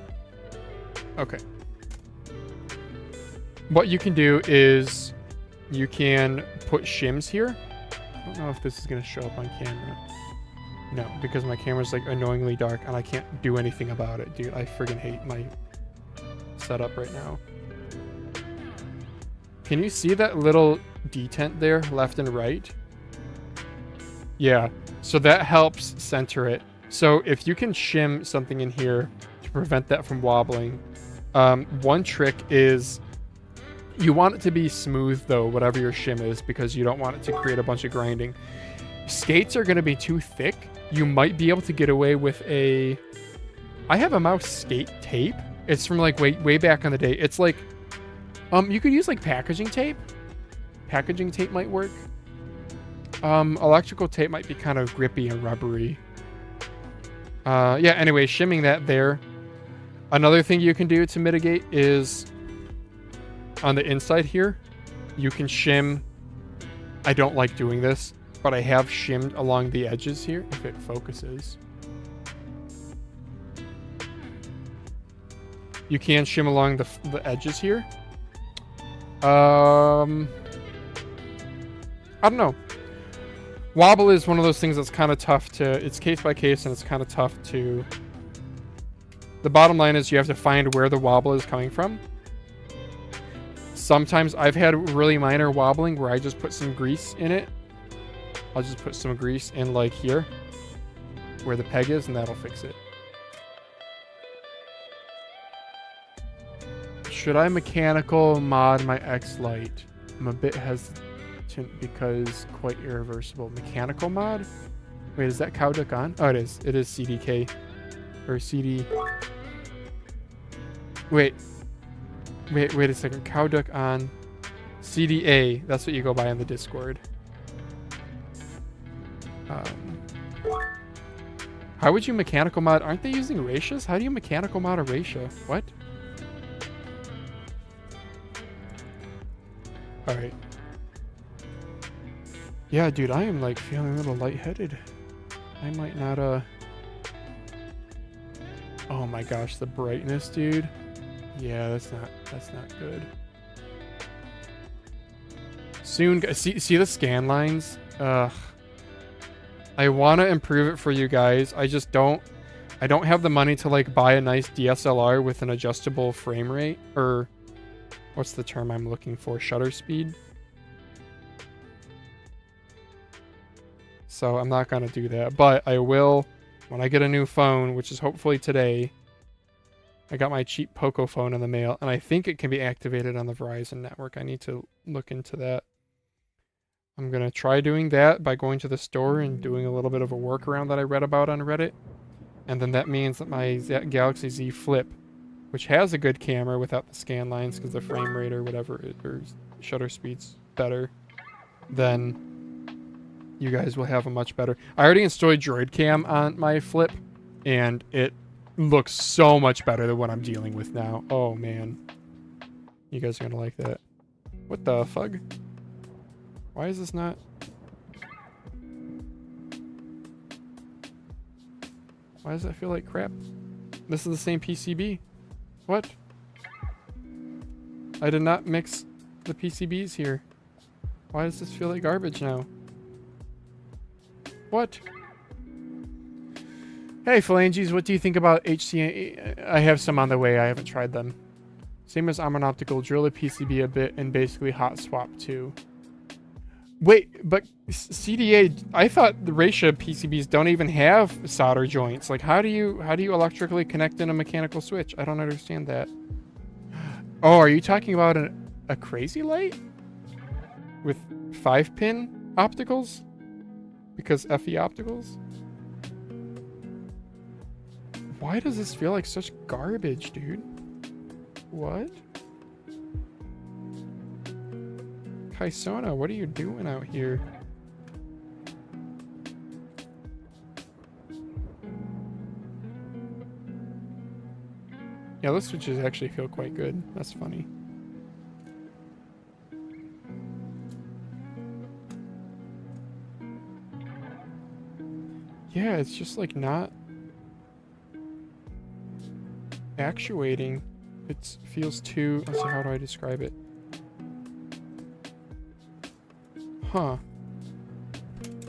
Okay. What you can do is you can put shims here. I don't know if this is going to show up on camera. No, because my camera's like annoyingly dark and I can't do anything about it, dude. I friggin' hate my setup right now. Can you see that little detent there, left and right? Yeah, so that helps center it. So if you can shim something in here to prevent that from wobbling, one trick is you want it to be smooth though, whatever your shim is, because you don't want it to create a bunch of grinding. Skates are going to be too thick. You might be able to get away with a... I have a mouse skate tape. It's from like way back in the day. It's like... you could use like packaging tape. Packaging tape might work. Electrical tape might be kind of grippy and rubbery. Yeah, anyway, shimming that there. Another thing you can do to mitigate is on the inside here, you can shim. I don't like doing this, but I have shimmed along the edges here, if it focuses. You can shim along the edges here. I don't know. Wobble is one of those things that's kind of tough to... It's case by case, and it's kind of tough to... The bottom line is you have to find where the wobble is coming from. Sometimes I've had really minor wobbling where I just put some grease in it. I'll just put some grease in like here, where the peg is, and that'll fix it. Should I mechanical mod my X-Lite? I'm a bit hesitant because quite irreversible. Mechanical mod? Wait, is that cow duck on? Oh, it is. It is CDK. Or CD... Wait a second. Cow duck on. CDA. That's what you go by on the Discord. How would you mechanical mod? Aren't they using ratias? How do you mechanical mod a ratia? What? Alright. Yeah, dude, I am like feeling a little lightheaded. I might not, oh my gosh, the brightness, dude. Yeah, that's not good. Soon, see the scan lines? Ugh. I want to improve it for you guys. I don't have the money to like buy a nice DSLR with an adjustable frame rate, or what's the term I'm looking for? Shutter speed. So I'm not going to do that, but I will when I get a new phone, which is hopefully today. I got my cheap Poco phone in the mail, and I think it can be activated on the Verizon network. I need to look into that. I'm going to try doing that by going to the store and doing a little bit of a workaround that I read about on Reddit. And then that means that my Galaxy Z Flip, which has a good camera without the scan lines because the frame rate or whatever, or shutter speed's better, then you guys will have a much better... I already installed Droid Cam on my Flip, and it looks so much better than what I'm dealing with now. Oh, man. You guys are going to like that. What the fuck? Why is this not... Why does that feel like crap? This is the same PCB. What? I did not mix the PCBs here. Why does this feel like garbage now? What? Hey, Phalanges, what do you think about HCA? I have some on the way. I haven't tried them. Same as Armon Optical. Drill the PCB a bit and basically hot swap too. Wait, but CDA, I thought the Ratia PCBs don't even have solder joints. Like, how do you electrically connect in a mechanical switch? I don't understand that. Oh, are you talking about a crazy light? With 5-pin opticals? Because FE opticals? Why does this feel like such garbage, dude? What? Kysona, what are you doing out here? Yeah, those switches actually feel quite good. That's funny. Yeah, it's just like not actuating. It feels too... Let's see, how do I describe it? Huh.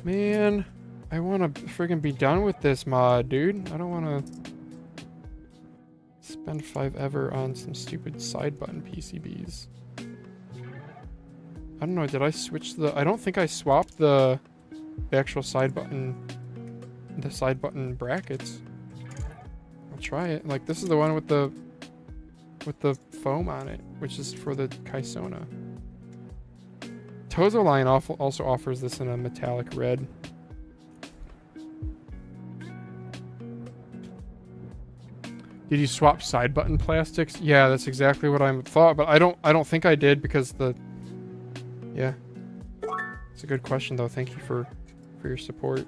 Man, I want to friggin' be done with this mod, dude. I don't want to spend 5 ever on some stupid side button PCBs. I don't know, did I switch the... I don't think I swapped the actual side button... The side button brackets. I'll try it. Like, this is the one with the foam on it, which is for the Kysona. Tozo line also offers this in a metallic red. Did you swap side button plastics? Yeah, that's exactly what I thought, but I don't think I did because the... Yeah. It's a good question though. Thank you for your support.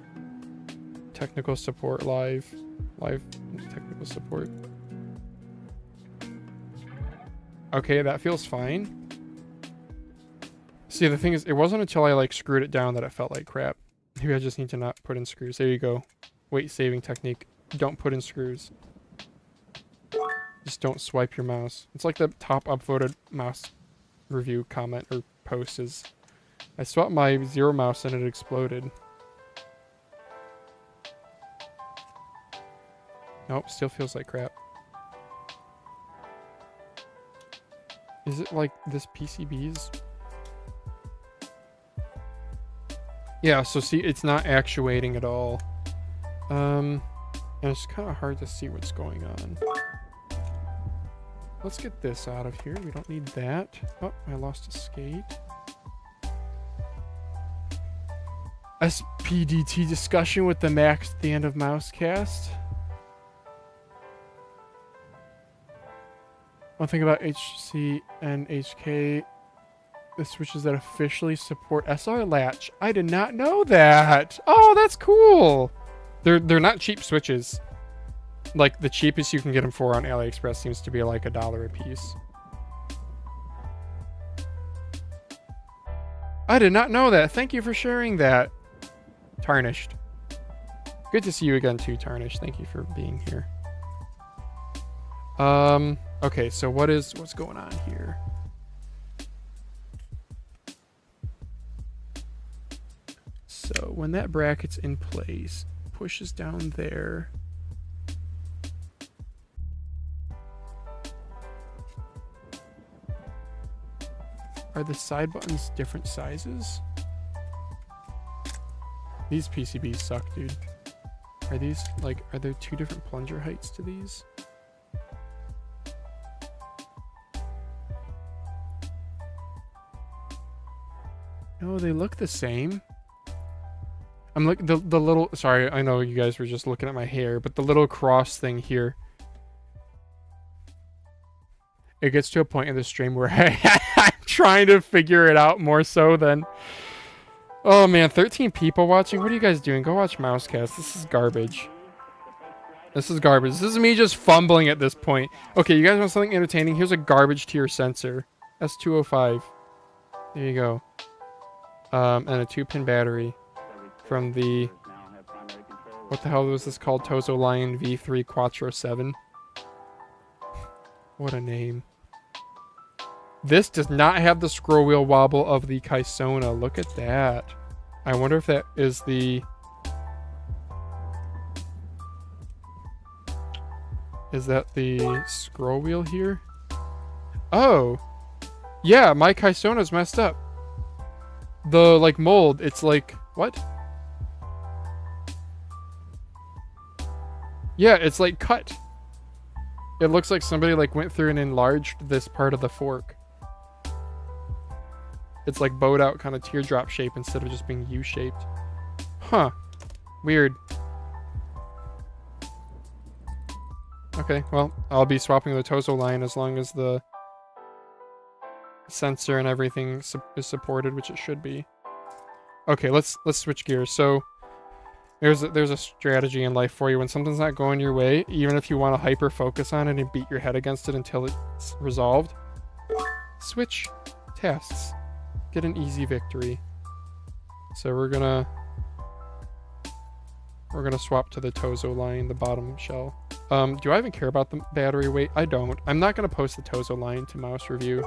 Technical support live technical support. Okay, that feels fine. See, the thing is, it wasn't until I like screwed it down that it felt like crap. Maybe I just need to not put in screws. There you go. Weight saving technique. Don't put in screws. Just don't swipe your mouse. It's like the top upvoted mouse review comment or post is, I swapped my Zero mouse and it exploded. Nope, still feels like crap. Is it like this PCB's? Yeah, so see, it's not actuating at all. And it's kind of hard to see what's going on. Let's get this out of here. We don't need that. Oh, I lost a skate. SPDT discussion with the Max at the end of Mousecast. One thing about HC and HK, the switches that officially support SR latch. I did not know that. Oh, that's cool. They're not cheap switches. Like, the cheapest you can get them for on AliExpress seems to be like $1 a piece. I did not know that. Thank you for sharing that. Tarnished. Good to see you again too, Tarnished. Thank you for being here. Okay, so what's going on here? So when that bracket's in place, pushes down there. Are the side buttons different sizes? These PCBs suck, dude. Are these, like, are there two different plunger heights to these? No, they look the same. I'm like the little, sorry, I know you guys were just looking at my hair, but the little cross thing here. It gets to a point in the stream where I'm trying to figure it out more so than... Oh man, 13 people watching? What are you guys doing? Go watch Mousecast. This is garbage. This is garbage. This is me just fumbling at this point. Okay, you guys want something entertaining? Here's a garbage tier sensor. S205. There you go. And a 2-pin battery from the... What the hell was this called? Tozo Lion V3 Quattro 7. What a name. This does not have the scroll wheel wobble of the Kysona. Look at that. I wonder if that is the... Is that the scroll wheel here? Oh! Yeah, my Kysona's messed up. The, like, mold, it's like... What? Yeah, it's like cut. It looks like somebody like went through and enlarged this part of the fork. It's like bowed out kind of teardrop shape instead of just being U-shaped. Huh. Weird. Okay, well, I'll be swapping the Tozo line as long as the sensor and everything is supported, which it should be. Okay, let's switch gears. So there's a strategy in life for you. When something's not going your way, even if you want to hyper focus on it and beat your head against it until it's resolved, switch tasks. Get an easy victory. So we're gonna swap to the Tozo line, the bottom shell. Do I even care about the battery weight? I don't. I'm not gonna post the Tozo line to mouse review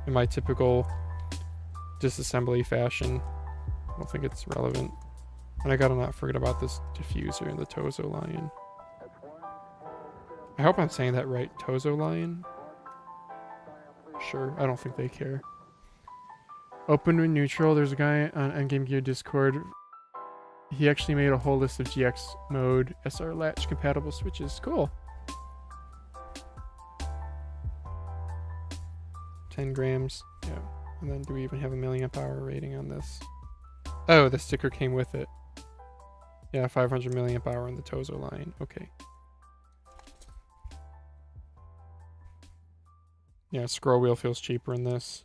in my typical disassembly fashion. I don't think it's relevant. And I gotta not forget about this diffuser in the Tozo line. I hope I'm saying that right. Tozo line? Sure, I don't think they care. Open with neutral. There's a guy on Endgame Gear Discord. He actually made a whole list of GX mode SR latch compatible switches. Cool. 10 grams. Yeah. And then do we even have a milliamp hour rating on this? Oh, the sticker came with it. Yeah, 500 milliamp hour on the Tozo line. Okay. Yeah, scroll wheel feels cheaper in this.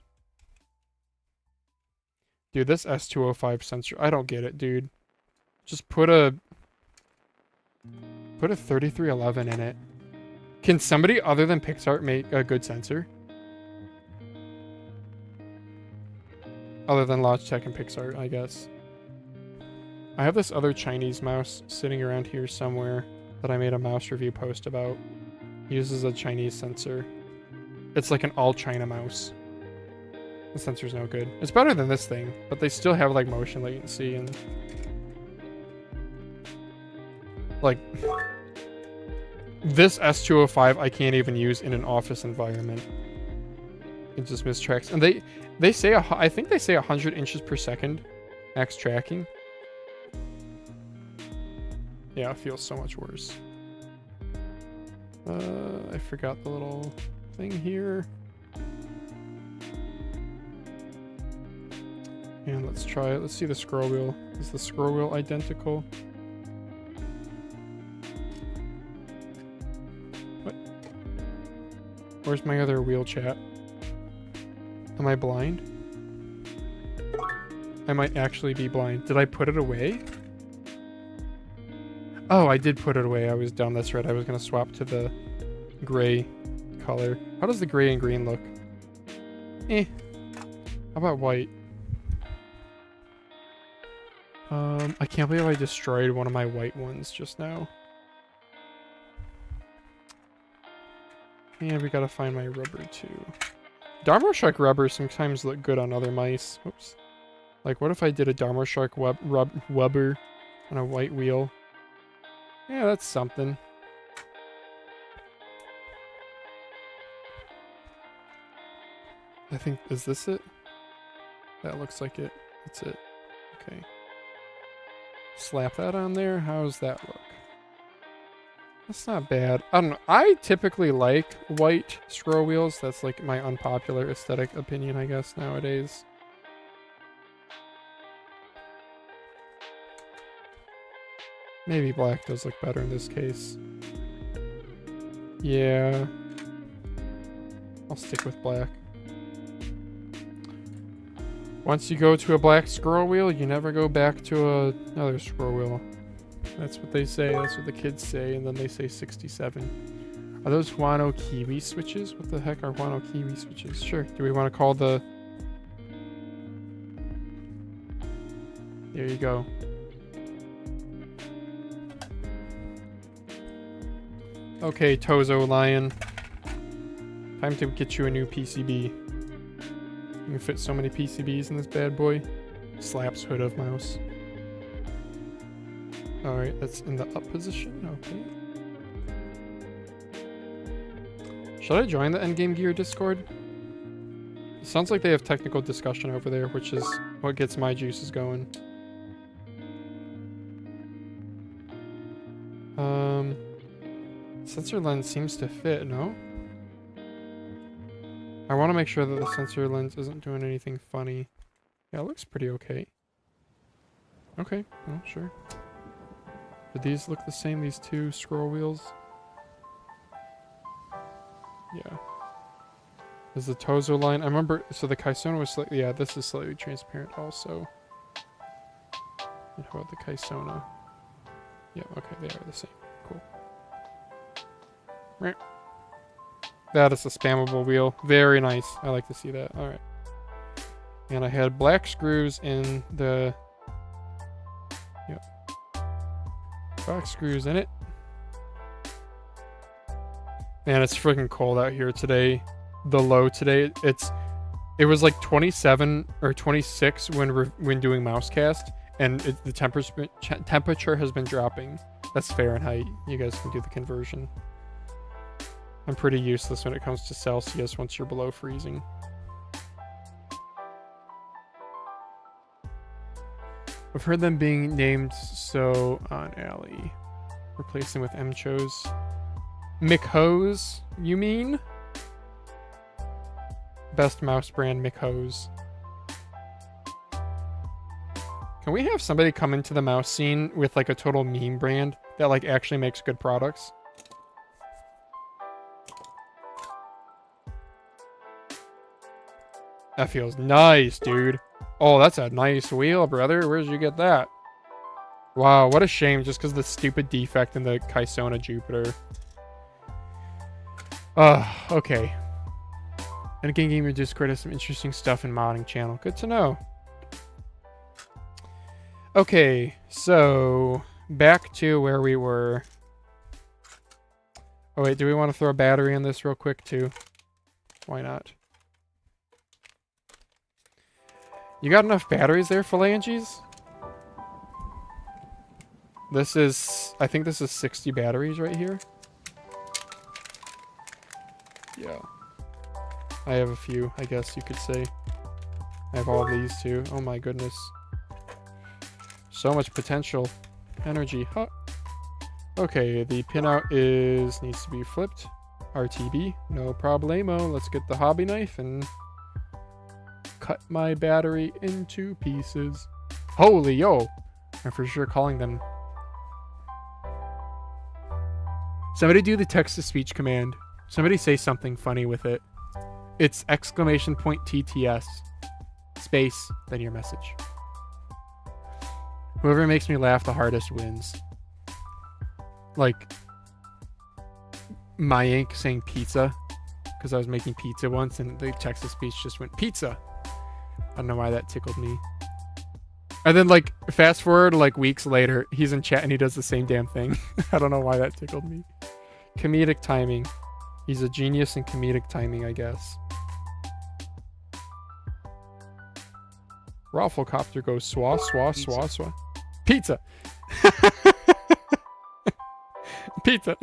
Dude, this S205 sensor, I don't get it, dude. Just put a 3311 in it. Can somebody other than Pixart make a good sensor? Other than Logitech and Pixart, I guess. I have this other Chinese mouse sitting around here somewhere that I made a mouse review post about. It uses a Chinese sensor. It's like an all China mouse. The sensor's no good. It's better than this thing, but they still have like motion latency and like this S205 I can't even use in an office environment. It just mistracks. And they say I think they say 100 inches per second max tracking. Yeah, it feels so much worse. I forgot the little thing here. And let's try it. Let's see the scroll wheel. Is the scroll wheel identical? What? Where's my other wheel chat? Am I blind? I might actually be blind. Did I put it away? Oh, I did put it away. I was dumb. That's right. I was going to swap to the gray color. How does the gray and green look? Eh. How about white? I can't believe I destroyed one of my white ones just now. And we gotta find my rubber too. Dharma-Shark rubber sometimes look good on other mice. Oops. Like, what if I did a Dharma-Shark rubber on a white wheel? Yeah, that's something. I think, is this it? That looks like it. That's it. Okay. Slap that on there. How does that look? That's not bad. I don't know. I typically like white scroll wheels. That's like my unpopular aesthetic opinion, I guess, nowadays. Maybe black does look better in this case. Yeah. I'll stick with black. Once you go to a black scroll wheel, you never go back to another scroll wheel. That's what they say. That's what the kids say. And then they say 67. Are those Huano Kiwi switches? What the heck are Huano Kiwi switches? Sure. Do we want to call the... There you go. Okay, Tozo Lion. Time to get you a new PCB. You can fit so many PCBs in this bad boy. Slaps hood of mouse. Alright, that's in the up position. Okay. Should I join the Endgame Gear Discord? It sounds like they have technical discussion over there, which is what gets my juices going. Sensor lens seems to fit, no? I want to make sure that the sensor lens isn't doing anything funny. Yeah, it looks pretty okay. Okay, well, sure. Do these look the same, these two scroll wheels? Yeah. Is the Tozo line... I remember... So the Kysona was slightly... Yeah, this is slightly transparent also. And how about the Kysona? Yeah, okay, they are the same. Cool. Right. That is a spammable wheel. Very nice. I like to see that. Alright. And I had black screws in the... Yep. Black screws in it. Man, it's freaking cold out here today. The low today, it was like 27 or 26 when doing Mousecast, and the temperature has been dropping. That's Fahrenheit. You guys can do the conversion. I'm pretty useless when it comes to Celsius once you're below freezing. I've heard them being named so on Alley. Replace them with Mchos. McHose, you mean? Best mouse brand, McHose. Can we have somebody come into the mouse scene with like a total meme brand that like actually makes good products? That feels nice, dude. Oh, that's a nice wheel, brother. Where'd you get that? Wow, what a shame just because of the stupid defect in the Kysona Jupiter. Okay. And again, Gamer Discord has some interesting stuff in modding channel. Good to know. Okay, so back to where we were. Oh wait, do we want to throw a battery in this real quick too? Why not? You got enough batteries there, Phalanges? This is... I think this is 60 batteries right here. Yeah. I have a few, I guess you could say. I have all these too. Oh my goodness. So much potential. Energy. Huh. Okay, the pinout needs to be flipped. RTB. No problemo. Let's get the hobby knife and... cut my battery into pieces. Holy yo! I'm for sure calling them. Somebody do the text-to-speech command. Somebody say something funny with it. It's exclamation point TTS. Space, then your message. Whoever makes me laugh the hardest wins. like my ink saying pizza because I was making pizza once and the text-to-speech just went pizza. I don't know why that tickled me. And then like fast forward like weeks later, he's in chat and he does the same damn thing. I don't know why that tickled me. Comedic timing. He's a genius in comedic timing, I guess. Rafflecopter goes swa, swa, swa, swa. Pizza. Pizza.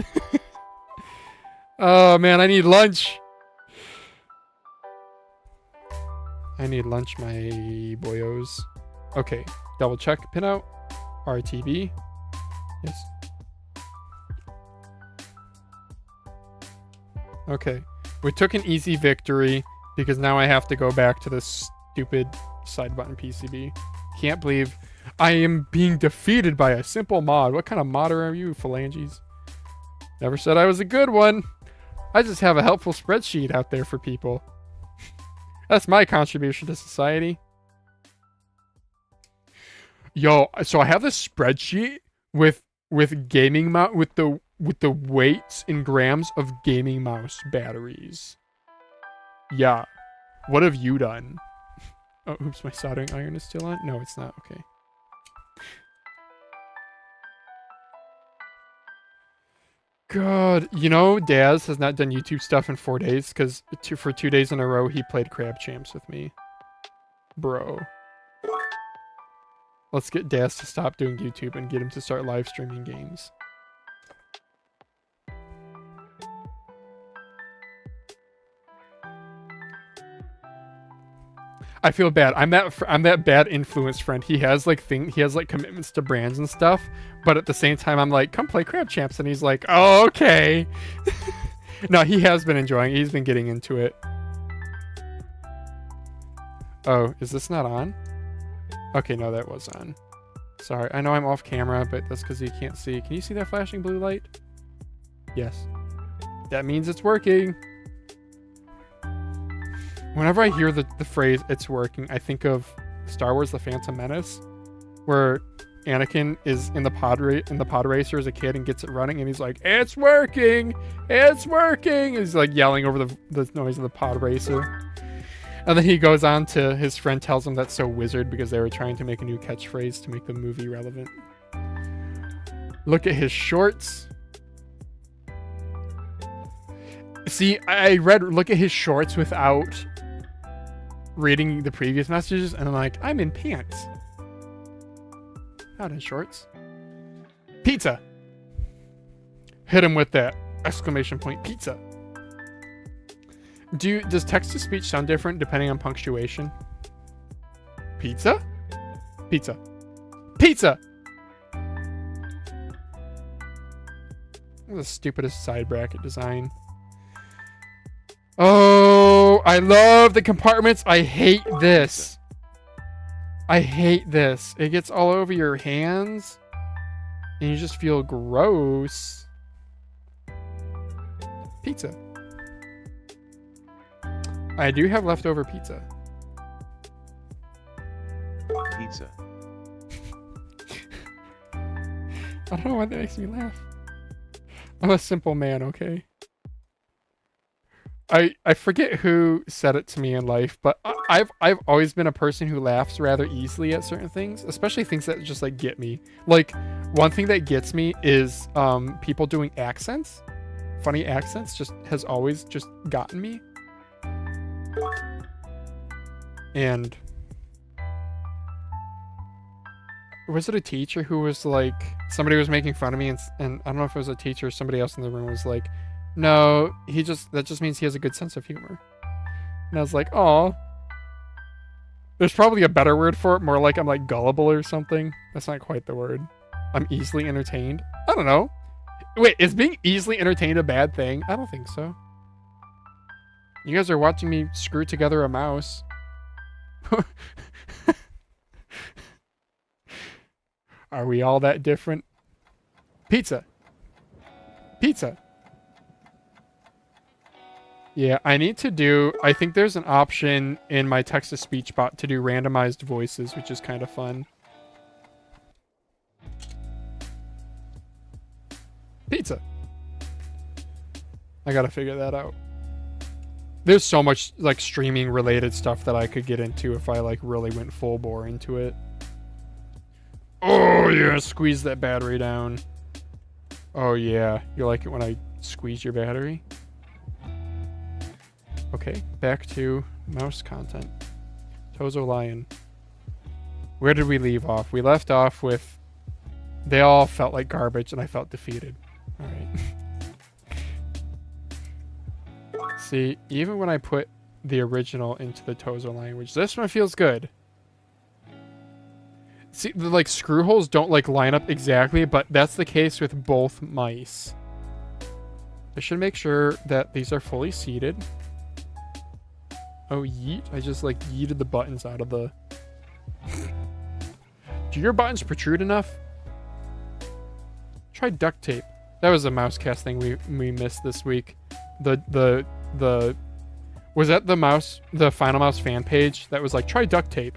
Oh man, I need lunch. I need lunch, my boyos. Okay, double check pinout. RTB. Yes. Okay, we took an easy victory because now I have to go back to this stupid side button PCB. Can't believe I am being defeated by a simple mod. What kind of modder are you, phalanges? Never said I was a good one. I just have a helpful spreadsheet out there for people. That's my contribution to society. Yo, so I have this spreadsheet with gaming mouse with the weights in grams of gaming mouse batteries. Yeah. What have you done? Oh, oops, my soldering iron is still on? No, it's not. Okay. God, you know, Daz has not done YouTube stuff in 4 days because for 2 days in a row he played Crab Champs with me. Bro. Let's get Daz to stop doing YouTube and get him to start live streaming games. I feel bad. I'm that bad influence friend. He has like commitments to brands and stuff, but at the same time I'm like, come play Crab Champs, and he's like, oh, okay. No, he has been enjoying it. He's been getting into it. Oh, is this not on? Okay, no, that was on. Sorry, I know I'm off camera, but that's because you can't see. Can you see that flashing blue light? Yes. That means it's working. Whenever I hear the phrase "it's working," I think of Star Wars: The Phantom Menace, where Anakin is in the pod racer as a kid and gets it running, and he's like, "It's working! It's working!" And he's like yelling over the noise of the pod racer. And then he goes on to his friend tells him that's so wizard because they were trying to make a new catchphrase to make the movie relevant. Look at his shorts. See, I read look at his shorts without reading the previous messages, and I'm like, I'm in pants. Not in shorts. Pizza. Hit him with that exclamation point, pizza. Does text-to-speech sound different depending on punctuation? Pizza? Pizza. Pizza! The stupidest side bracket design. Oh, I love the compartments. I hate this. I hate this. It gets all over your hands, and you just feel gross. Pizza. I do have leftover pizza. Pizza. I don't know why that makes me laugh. I'm a simple man, okay? I forget who said it to me in life, but I've always been a person who laughs rather easily at certain things, especially things that just like get me. Like one thing that gets me is people doing accents. Funny accents has always just gotten me. And was it a teacher who was like, somebody was making fun of me, and I don't know if it was a teacher or somebody else in the room was like, no, that just means he has a good sense of humor. And I was like, oh, there's probably a better word for it, more like I'm like gullible or something. That's not quite the word. I'm easily entertained. I don't know. Wait, is being easily entertained a bad thing? I don't think so. You guys are watching me screw together a mouse. Are we all that different? Pizza. Pizza. Yeah, I think there's an option in my text-to-speech bot to do randomized voices, which is kind of fun. Pizza. I gotta figure that out. There's so much like streaming related stuff that I could get into if I like really went full bore into it. Oh yeah, squeeze that battery down. Oh yeah, you like it when I squeeze your battery? Okay, back to mouse content. Tozo Lion. Where did we leave off? We left off with they all felt like garbage and I felt defeated. Alright. See, even when I put the original into the Tozo language, this one feels good. See, the like screw holes don't like line up exactly, but that's the case with both mice. I should make sure that these are fully seated. Oh, yeet. I just like yeeted the buttons out of the... Do your buttons protrude enough? Try duct tape. That was a mouse cast thing we missed this week. The was that the Final Mouse fan page that was like, try duct tape.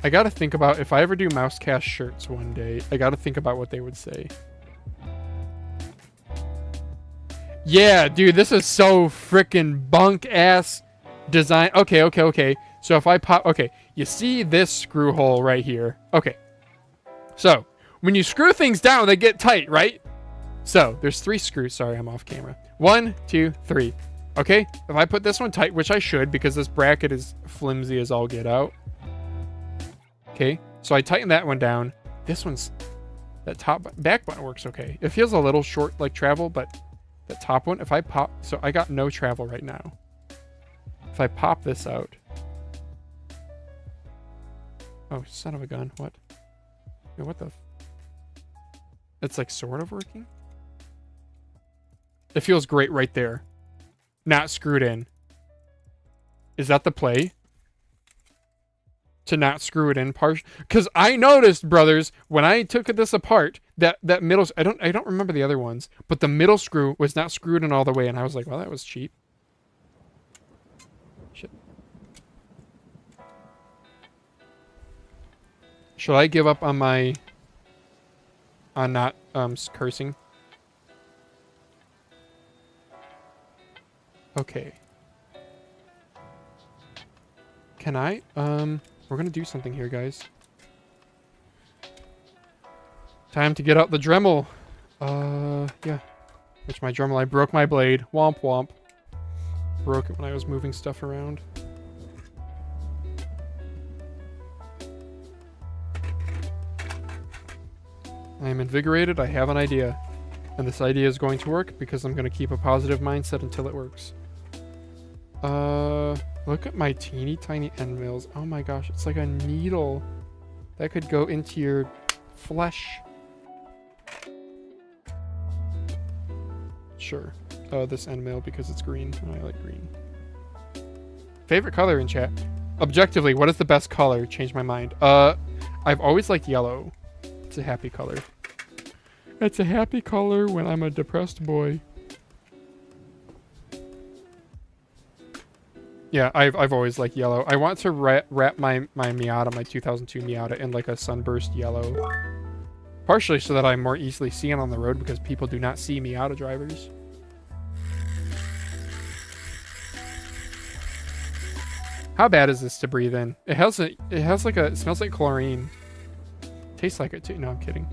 I gotta think about if I ever do mouse cast shirts one day, I gotta think about what they would say. Yeah, dude, this is so freaking bunk ass design. Okay. So if I pop, okay, you see this screw hole right here. Okay. So when you screw things down, they get tight, right? So there's 3 screws. Sorry, I'm off camera. 1, 2, 3. Okay. If I put this one tight, which I should, because this bracket is flimsy as all get out. Okay. So I tighten that one down. This one's, that back button works okay. It feels a little short like travel, but the top one, if I pop, so I got no travel right now. If I pop this out. Oh, son of a gun. What? Wait, what the? It's like sort of working. It feels great right there. Not screwed in. Is that the play? To not screw it in partial? Because I noticed, brothers, when I took this apart, that middle, I don't remember the other ones, but the middle screw was not screwed in all the way, and I was like, well, that was cheap. Shit. Should I give up on my not cursing? Okay. Can I we're gonna do something here, guys. Time to get out the Dremel. Yeah. Which my Dremel, I broke my blade. Womp womp. Broke it when I was moving stuff around. I am invigorated. I have an idea. And this idea is going to work because I'm going to keep a positive mindset until it works. Look at my teeny tiny end mills. Oh my gosh, it's like a needle that could go into your flesh. Sure. This end mill because it's green and I like green. Favorite color in chat? Objectively, what is the best color? Change my mind. I've always liked yellow. It's a happy color. It's a happy color when I'm a depressed boy. Yeah, I've always liked yellow. I want to wrap my Miata, my 2002 Miata, in like a sunburst yellow. Partially so that I'm more easily seen on the road because people do not see Miata drivers. How bad is this to breathe in? It smells like chlorine. Tastes like it too. No, I'm kidding.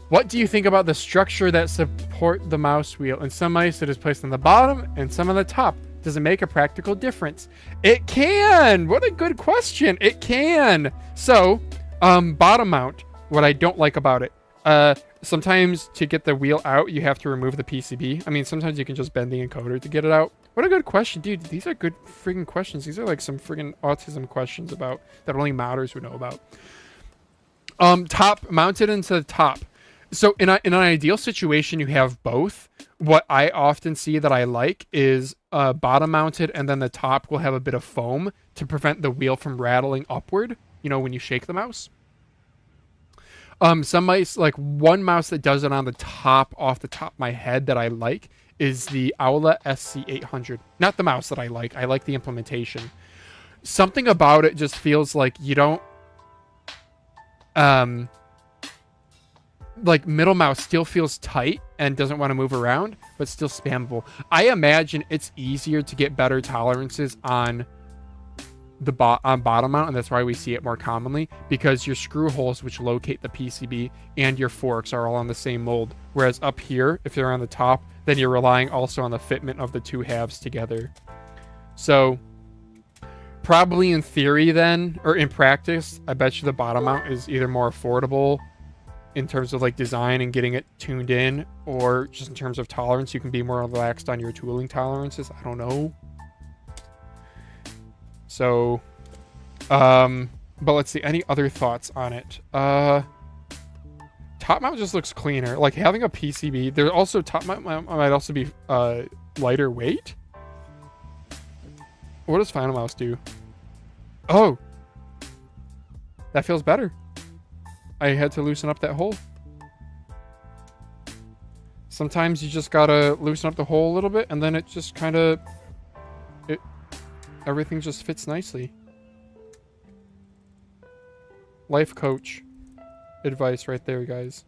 What do you think about the structure that support the mouse wheel? In some mice, it is placed on the bottom and some on the top. Does it make a practical difference? It can! What a good question. It can! So, bottom mount, what I don't like about it. Sometimes to get the wheel out, you have to remove the PCB. I mean, sometimes you can just bend the encoder to get it out. What a good question, dude. These are good friggin' questions. These are like some friggin' autism questions about that only modders would know about. Top mounted into the top. So in an ideal situation, you have both. What I often see that I like is bottom mounted, and then the top will have a bit of foam to prevent the wheel from rattling upward, you know, when you shake the mouse. Some mice, like one mouse that does it on the top, off the top of my head that I like, is the Owlet SC800. Not the mouse that I like. I like the implementation. Something about it just feels like you don't... like middle mouse still feels tight and doesn't want to move around, but still spammable. I imagine it's easier to get better tolerances on the bottom mount, and that's why we see it more commonly, because your screw holes which locate the PCB and your forks are all on the same mold, whereas up here, if they're on the top, then you're relying also on the fitment of the two halves together. So probably in theory then, or in practice, I bet you the bottom mount is either more affordable in terms of like design and getting it tuned in, or just in terms of tolerance, you can be more relaxed on your tooling tolerances. I don't know. So, but let's see, any other thoughts on it? Top mount just looks cleaner. Like having a PCB, there's also top mount might also be lighter weight. What does Final Mouse do? Oh, that feels better. I had to loosen up that hole. Sometimes you just gotta loosen up the hole a little bit, and then it just kind of... everything just fits nicely. Life coach advice right there, guys.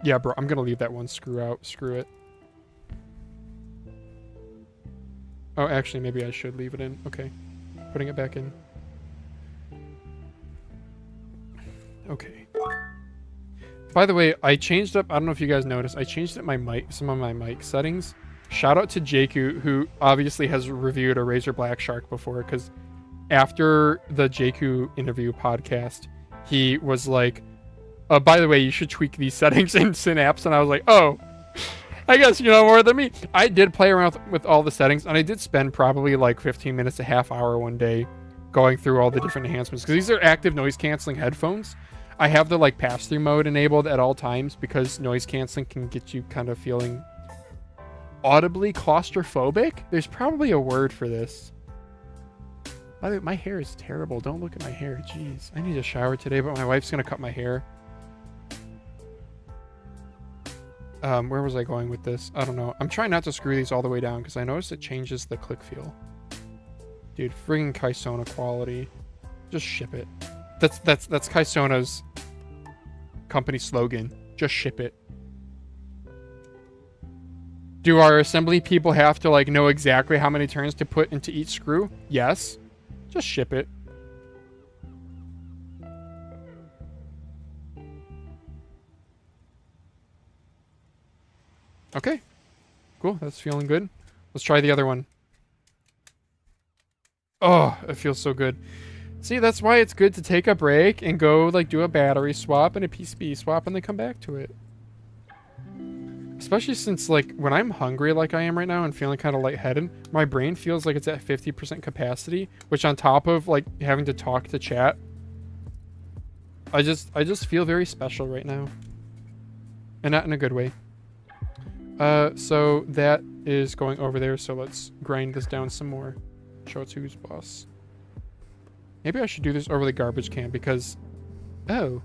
Yeah, bro, I'm gonna leave that one screw out. Screw it. Oh, actually, maybe I should leave it in. Okay. Putting it back in. Okay. By the way, I changed up... I don't know if you guys noticed. I changed up my mic, some of my mic settings. Shout out to Jakku, who obviously has reviewed a Razer Black Shark before, because after the Jakku interview podcast, he was like, by the way, you should tweak these settings in Synapse. And I was like, oh, I guess you know more than me. I did play around with all the settings, and I did spend probably like 15 minutes, a half hour one day going through all the different enhancements, because these are active noise canceling headphones. I have the like pass-through mode enabled at all times because noise canceling can get you kind of feeling audibly claustrophobic. There's probably a word for this. By the way, my hair is terrible. Don't look at my hair. Jeez. I need a shower today, but my wife's going to cut my hair. Where was I going with this? I don't know. I'm trying not to screw these all the way down because I noticed it changes the click feel. Dude, friggin' Kysona quality. Just ship it. That's Kysona's company slogan. Just ship it. Do our assembly people have to like know exactly how many turns to put into each screw? Yes. Just ship it. Okay. Cool. That's feeling good. Let's try the other one. Oh, it feels so good. See, that's why it's good to take a break and go like do a battery swap and a PCB swap and then come back to it. Especially since like when I'm hungry like I am right now and feeling kind of lightheaded, my brain feels like it's at 50% capacity, which on top of like having to talk to chat, I just feel very special right now. And not in a good way. So that is going over there, so let's grind this down some more. Show it to who's boss. Maybe I should do this over the garbage can because... Oh.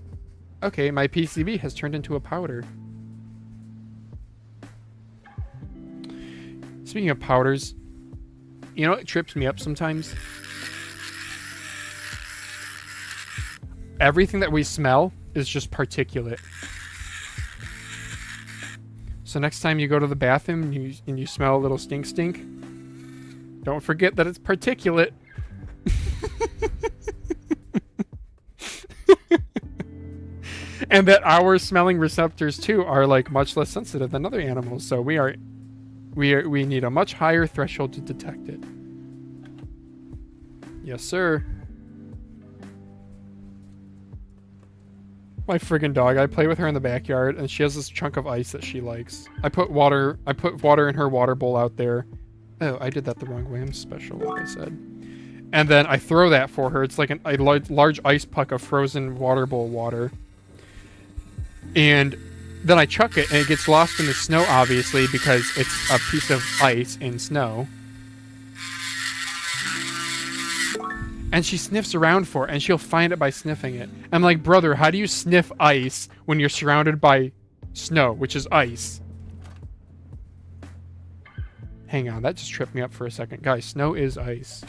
Okay, my PCB has turned into a powder. Speaking of powders, you know what trips me up sometimes? Everything that we smell is just particulate. So next time you go to the bathroom and you smell a little stink, don't forget that it's particulate. And that our smelling receptors too are like much less sensitive than other animals, so we need a much higher threshold to detect it. Yes, sir. My friggin' dog. I play with her in the backyard, and she has this chunk of ice that she likes. I put water in her water bowl out there. Oh, I did that the wrong way. I'm special, like I said. And then I throw that for her. It's like a large ice puck of frozen water bowl water. And then I chuck it, and it gets lost in the snow, obviously, because it's a piece of ice in snow. And she sniffs around for it, and she'll find it by sniffing it. I'm like, brother, how do you sniff ice when you're surrounded by snow, which is ice? Hang on, that just tripped me up for a second. Guys, snow is ice.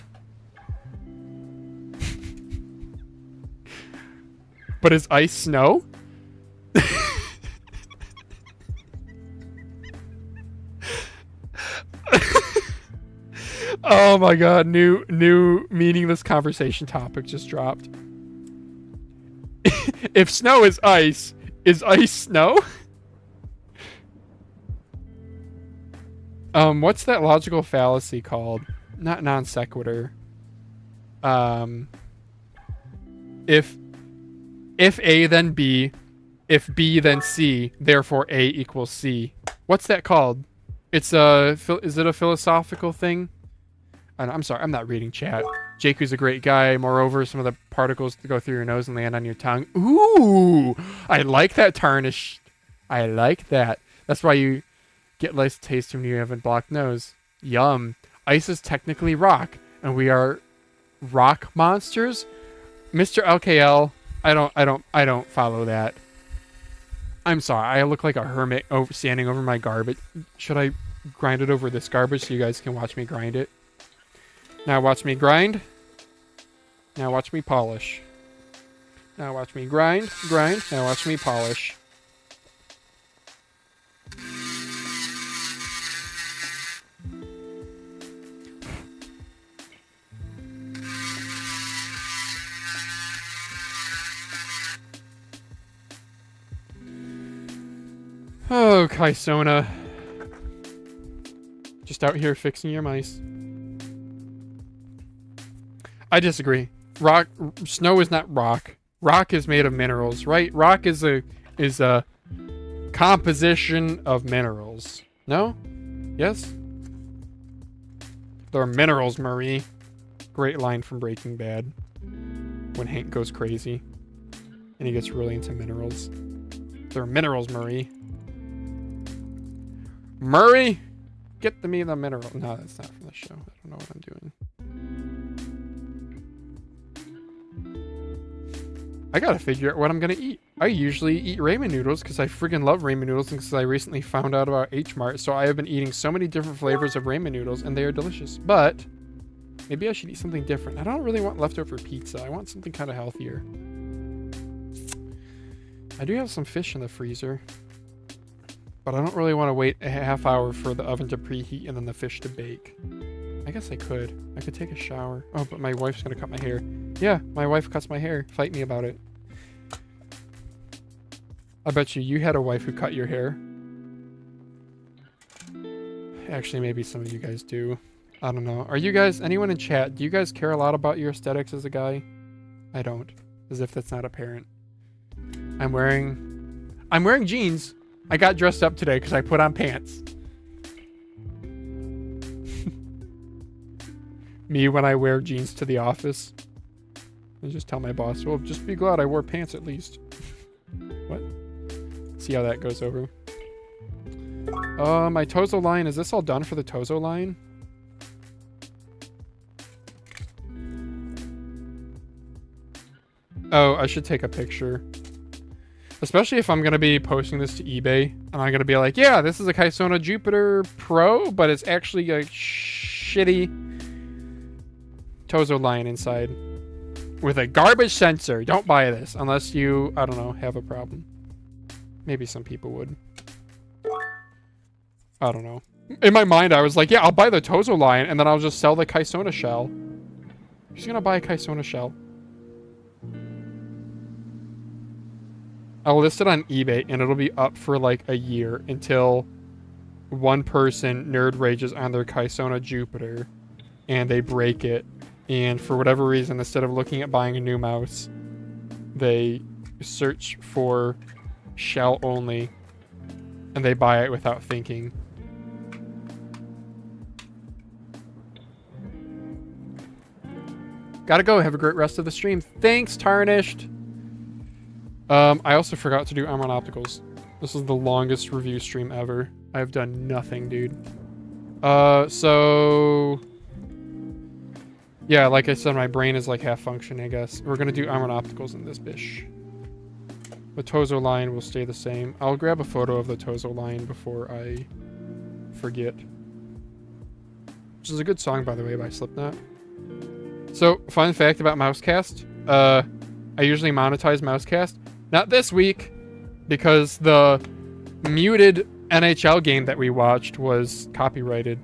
But is ice snow? Oh my god, new meaningless conversation topic just dropped. If snow is ice snow? What's that logical fallacy called? Not non sequitur. If A then B, if B then C, therefore A equals C. What's that called? It's is it a philosophical thing? I'm sorry, I'm not reading chat. Jakeu's a great guy. Moreover, some of the particles to go through your nose and land on your tongue. Ooh, I like that, Tarnished. I like that. That's why you get less taste when you have a blocked nose. Yum. Ice is technically rock, and we are rock monsters. Mr. LKL, I don't follow that. I'm sorry, I look like a hermit standing over my garbage. Should I grind it over this garbage so you guys can watch me grind it? Now watch me grind. Now watch me polish. Now watch me grind. Now watch me polish. Oh, Kysona. Just out here fixing your mice. I disagree. Snow is not rock. Rock is made of minerals, right? Rock is a composition of minerals. No? Yes? There are minerals, Marie. Great line from Breaking Bad. When Hank goes crazy. And he gets really into minerals. There are minerals, Marie. Murray! Get me the mineral. No, that's not from the show. I don't know what I'm doing. I gotta figure out what I'm gonna eat. I usually eat ramen noodles because I friggin' love ramen noodles and because I recently found out about H-Mart. So I have been eating so many different flavors of ramen noodles and they are delicious. But maybe I should eat something different. I don't really want leftover pizza. I want something kind of healthier. I do have some fish in the freezer. But I don't really want to wait a half hour for the oven to preheat and then the fish to bake. I guess I could. I could take a shower. Oh, but my wife's gonna cut my hair. Yeah, my wife cuts my hair. Fight me about it. I bet you had a wife who cut your hair. Actually, maybe some of you guys do. I don't know. Are you guys, anyone in chat, do you guys care a lot about your aesthetics as a guy? I don't. As if that's not apparent. I'm wearing jeans. I got dressed up today because I put on pants. Me when I wear jeans to the office. I just tell my boss, well, just be glad I wore pants at least. What? See how that goes over. My Tozo line. Is this all done for the Tozo line? Oh, I should take a picture. Especially if I'm going to be posting this to eBay. And I'm going to be like, yeah, this is a Kysona Jupiter Pro, but it's actually a shitty Tozo line inside. With a garbage sensor. Don't buy this unless you, I don't know, have a problem. Maybe some people would. I don't know. In my mind, I was like, yeah, I'll buy the Tozo line and then I'll just sell the Kysona shell. Who's going to buy a Kysona shell? I'll list it on eBay and it'll be up for like a year until one person nerd rages on their Kysona Jupiter and they break it. And for whatever reason, instead of looking at buying a new mouse, they search for shell only and they buy it without thinking. Gotta go. Have a great rest of the stream. Thanks, Tarnished. I also forgot to do Amron Opticals. This is the longest review stream ever. I've done nothing, dude. So Yeah, like I said, my brain is like half functioning, I guess. We're gonna do armored opticals in this bish. The Tozo line will stay the same. I'll grab a photo of the Tozo line before I forget. Which is a good song, by the way, by Slipknot. So, fun fact about Mousecast. I usually monetize Mousecast. Not this week, because the muted NHL game that we watched was copyrighted.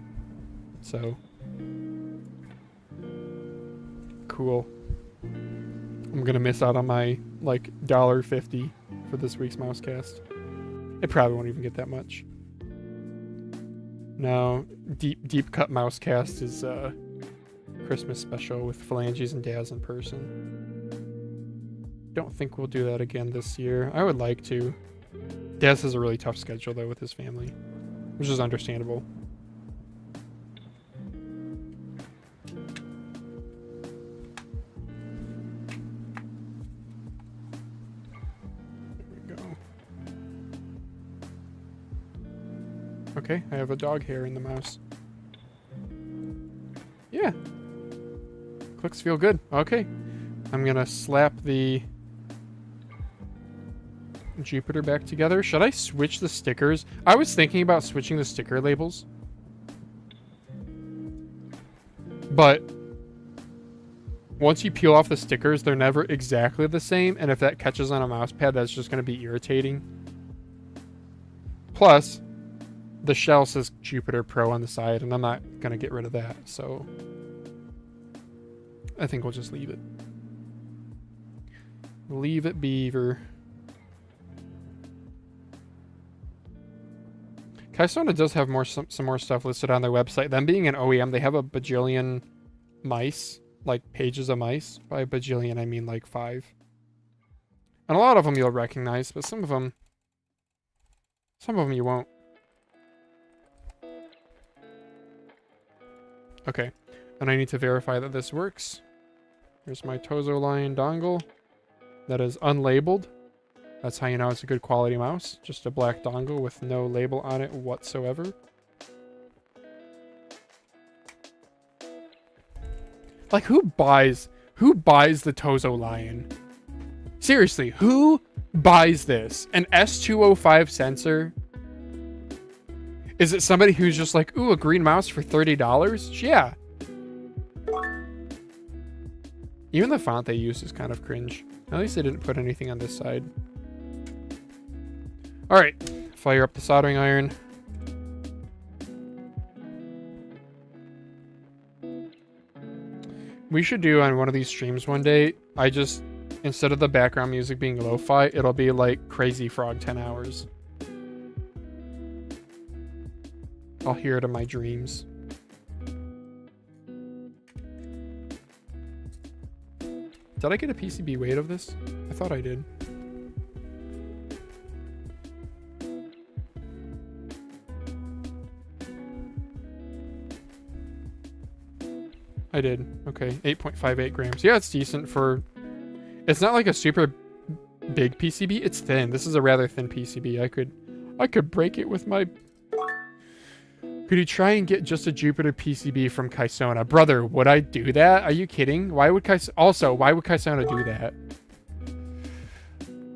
So, cool. I'm gonna miss out on my, like, $1.50 for this week's Mousecast. It probably won't even get that much. No, deep cut Mousecast is Christmas special with Phalanges and Daz in person. Don't think we'll do that again this year. I would like to. Daz has a really tough schedule though with his family, which is understandable. Okay, I have a dog hair in the mouse. Yeah. Clicks feel good. Okay. I'm gonna slap the Jupiter back together. Should I switch the stickers? I was thinking about switching the sticker labels. But once you peel off the stickers, they're never exactly the same. And if that catches on a mouse pad, that's just gonna be irritating. Plus, the shell says Jupiter Pro on the side, and I'm not going to get rid of that, so I think we'll just leave it. Leave it, beaver. Kysona does have some more stuff listed on their website. Them being an OEM, they have a bajillion mice, like pages of mice. By bajillion, I mean like 5. And a lot of them you'll recognize, but some of them you won't. Okay, and I need to verify that this works. Here's my Tozo line dongle that is unlabeled. That's how you know it's a good quality mouse. Just a black dongle with no label on it whatsoever. Like, who buys the Tozo Lion? Seriously, who buys this? An S205 sensor? Is it somebody who's just like, ooh, a green mouse for $30? Yeah. Even the font they use is kind of cringe. At least they didn't put anything on this side. Alright, fire up the soldering iron. We should do on one of these streams one day, instead of the background music being lo-fi, it'll be like Crazy Frog 10 hours. I'll hear it in my dreams. Did I get a PCB weight of this? I thought I did. I did. Okay, 8.58 grams. Yeah, it's decent for... It's not like a super big PCB. It's thin. This is a rather thin PCB. I could break it with my... Could you try and get just a Jupiter PCB from Kysona? Brother, would I do that? Are you kidding? Why would Kysona do that?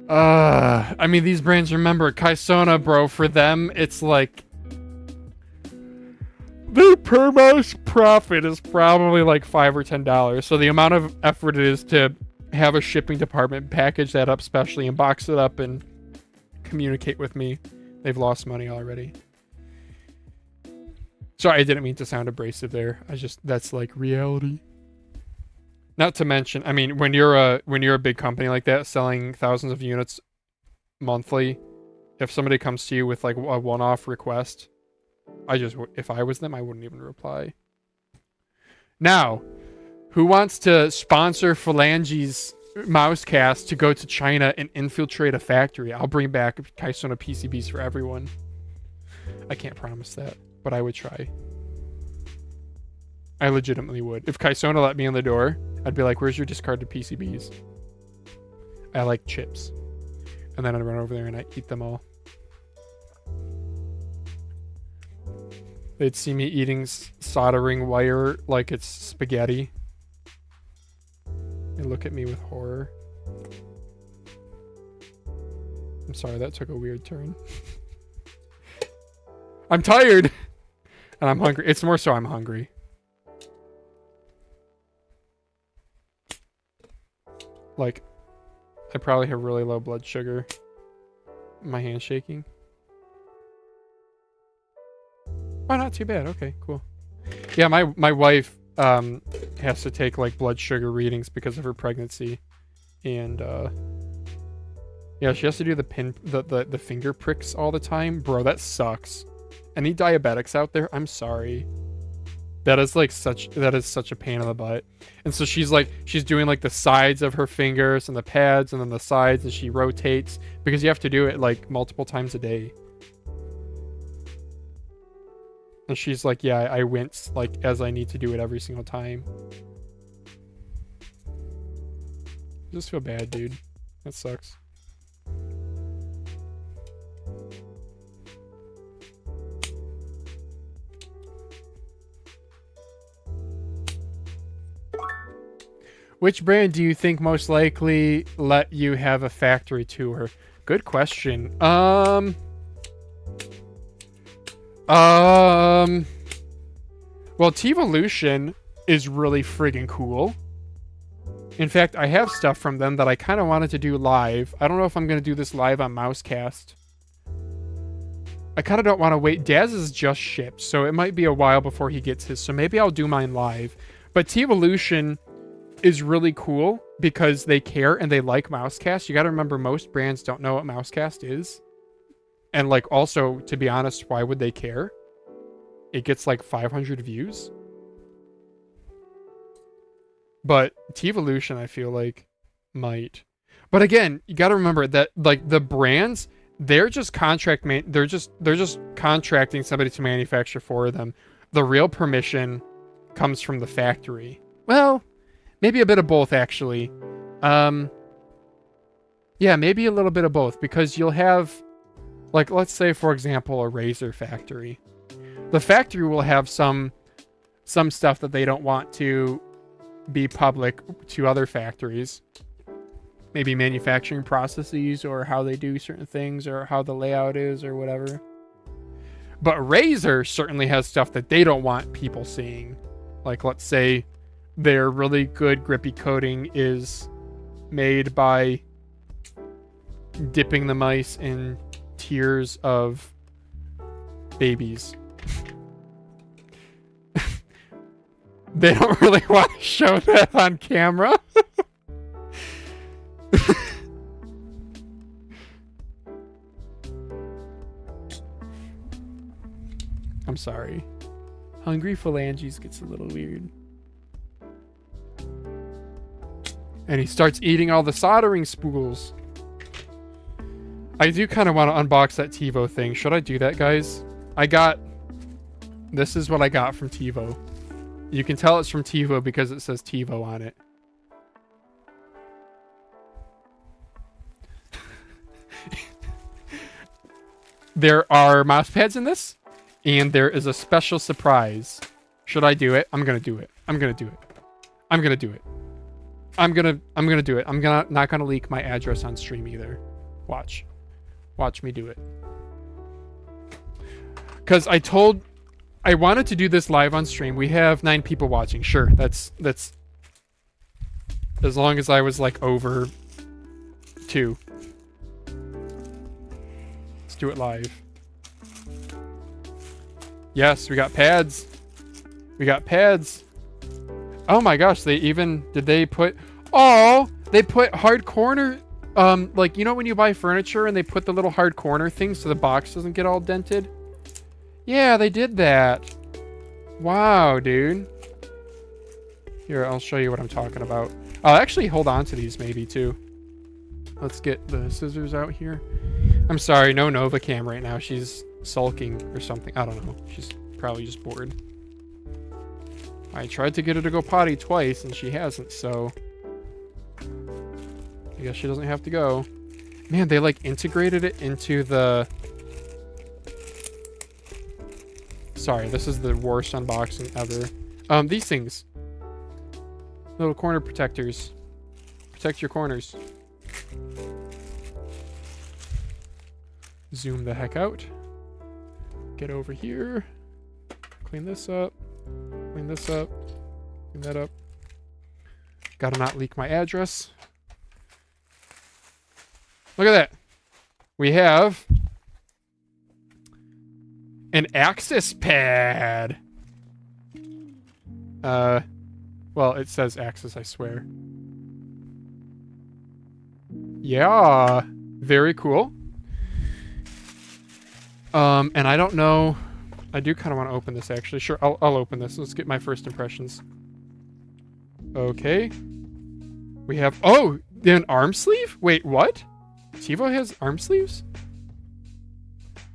I mean, these brands, remember, Kysona, bro, for them, it's like... Their per mouse profit is probably like $5 or $10. So the amount of effort it is to have a shipping department package that up specially and box it up and communicate with me, they've lost money already. Sorry, I didn't mean to sound abrasive there. That's like reality. Not to mention, I mean, when you're a big company like that selling thousands of units monthly, if somebody comes to you with like a one-off request, if I was them, I wouldn't even reply. Now, who wants to sponsor Phalanges Mousecast to go to China and infiltrate a factory? I'll bring back Kysona PCBs for everyone. I can't promise that, but I would try. I legitimately would. If Kysona let me in the door, I'd be like, where's your discarded PCBs? I like chips. And then I'd run over there and I'd eat them all. They'd see me eating soldering wire like it's spaghetti. They look at me with horror. I'm sorry, that took a weird turn. I'm tired! And I'm hungry. It's more so I'm hungry. Like, I probably have really low blood sugar. My hand's shaking. Oh, not too bad. Okay, cool. Yeah, my wife has to take like blood sugar readings because of her pregnancy, and yeah, she has to do the finger pricks all the time. Bro, that sucks. Any diabetics out there? I'm sorry. That is such a pain in the butt. And so she's doing like the sides of her fingers and the pads and then the sides, and she rotates because you have to do it like multiple times a day. And she's like, yeah, I wince like as I need to do it every single time. I just feel bad, dude. That sucks. Which brand do you think most likely let you have a factory tour? Good question. Well, Tevolution is really friggin' cool. In fact, I have stuff from them that I kind of wanted to do live. I don't know if I'm going to do this live on Mousecast. I kind of don't want to wait. Daz is just shipped, so it might be a while before he gets his. So maybe I'll do mine live. But Tevolution is really cool because they care and they like Mousecast. You got to remember, most brands don't know what Mousecast is. And like, also, to be honest, why would they care? It gets like 500 views. But Tevolution, I feel like, might. But again, you got to remember that like the brands, they're just they're just contracting somebody to manufacture for them. The real permission comes from the factory. Well, maybe a bit of both, actually. Yeah, maybe a little bit of both, because you'll have, like, let's say, for example, a razor factory. The factory will have some stuff that they don't want to be public to other factories. Maybe manufacturing processes, or how they do certain things, or how the layout is, or whatever. But Razer certainly has stuff that they don't want people seeing. Like, let's say their really good grippy coating is made by dipping the mice in tears of babies. They don't really want to show that on camera. I'm sorry. Hungry phalanges gets a little weird. And he starts eating all the soldering spools. I do kind of want to unbox that TiVo thing. Should I do that, guys? This is what I got from TiVo. You can tell it's from TiVo because it says TiVo on it. There are mouse pads in this, and there is a special surprise. Should I do it? I'm gonna do it. I'm gonna do it. I'm gonna do it. I'm gonna do it. I'm not gonna leak my address on stream either. Watch me do it. Because I wanted to do this live on stream. We have 9 people watching. Sure, that's as long as I was like over 2. Let's do it live. Yes, we got pads. We got pads. Oh my gosh, they put hard corner, like, you know when you buy furniture and they put the little hard corner things so the box doesn't get all dented? Yeah, they did that. Wow, dude. Here, I'll show you what I'm talking about. I'll actually hold on to these maybe too. Let's get the scissors out here. I'm sorry, no Nova Cam right now. She's sulking or something. I don't know. She's probably just bored. I tried to get her to go potty twice and she hasn't, so I guess she doesn't have to go. Man, they like integrated it into the... Sorry, this is the worst unboxing ever. These things. Little corner protectors. protect your corners. Zoom the heck out. Get over here. Clean this up. Clean this up. Clean that up. Gotta not leak my address. Look at that. We have an Axis pad. Well, it says Axis, I swear. Yeah, very cool. And I don't know. I do kind of want to open this, actually. Sure, I'll open this. Let's get my first impressions. Okay. We have... Oh, an arm sleeve? Wait, what? TiVo has arm sleeves?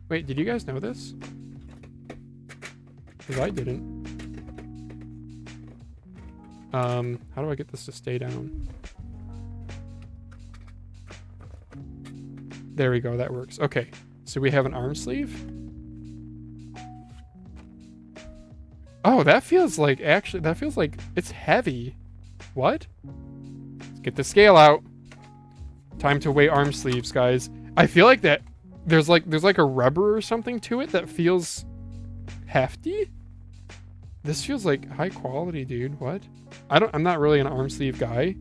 Wait, did you guys know this? Because I didn't. How do I get this to stay down? There we go, that works. Okay, so we have an arm sleeve. Oh, that feels like, actually, that feels like it's heavy. What? Let's get the scale out. Time to weigh arm sleeves, guys. I feel like that there's like a rubber or something to it that feels hefty. This feels like high quality, dude. What? I'm not really an arm sleeve guy.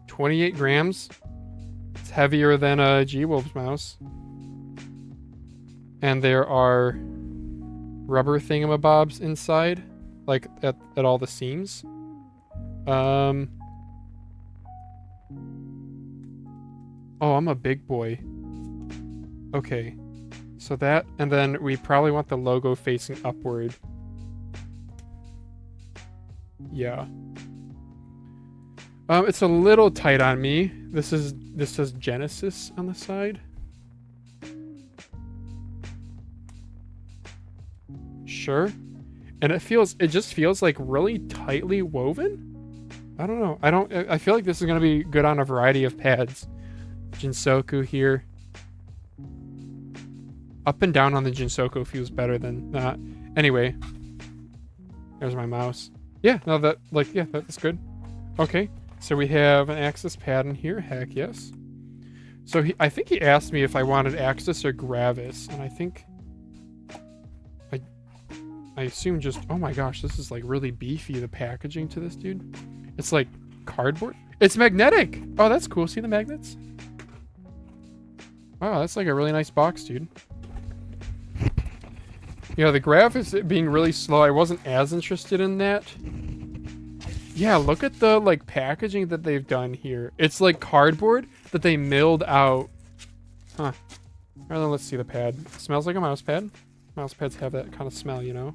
28 grams. It's heavier than a G-Wolf's mouse. And there are rubber thingamabobs inside, like at all the seams. Oh, I'm a big boy. Okay. So that, and then we probably want the logo facing upward. Yeah. It's a little tight on me. This says Genesis on the side. Sure. And it just feels like really tightly woven. I don't know. I feel like this is going to be good on a variety of pads. Jinsoku here. Up and down on the Jinsoku feels better than not. Anyway. There's my mouse. Yeah, no, that's good. Okay. So we have an Axis pad in here. Heck yes. So I think he asked me if I wanted Axis or Gravis. And I think... I assume just... Oh my gosh, this is like really beefy, the packaging to this, dude. It's like cardboard. It's magnetic! Oh, that's cool. See the magnets? Wow, that's like a really nice box, dude. Yeah, the graphics being really slow, I wasn't as interested in that. Yeah, look at the like packaging that they've done here. It's like cardboard that they milled out. Huh. Alright, then let's see the pad. It smells like a mouse pad. Mouse pads have that kind of smell, you know?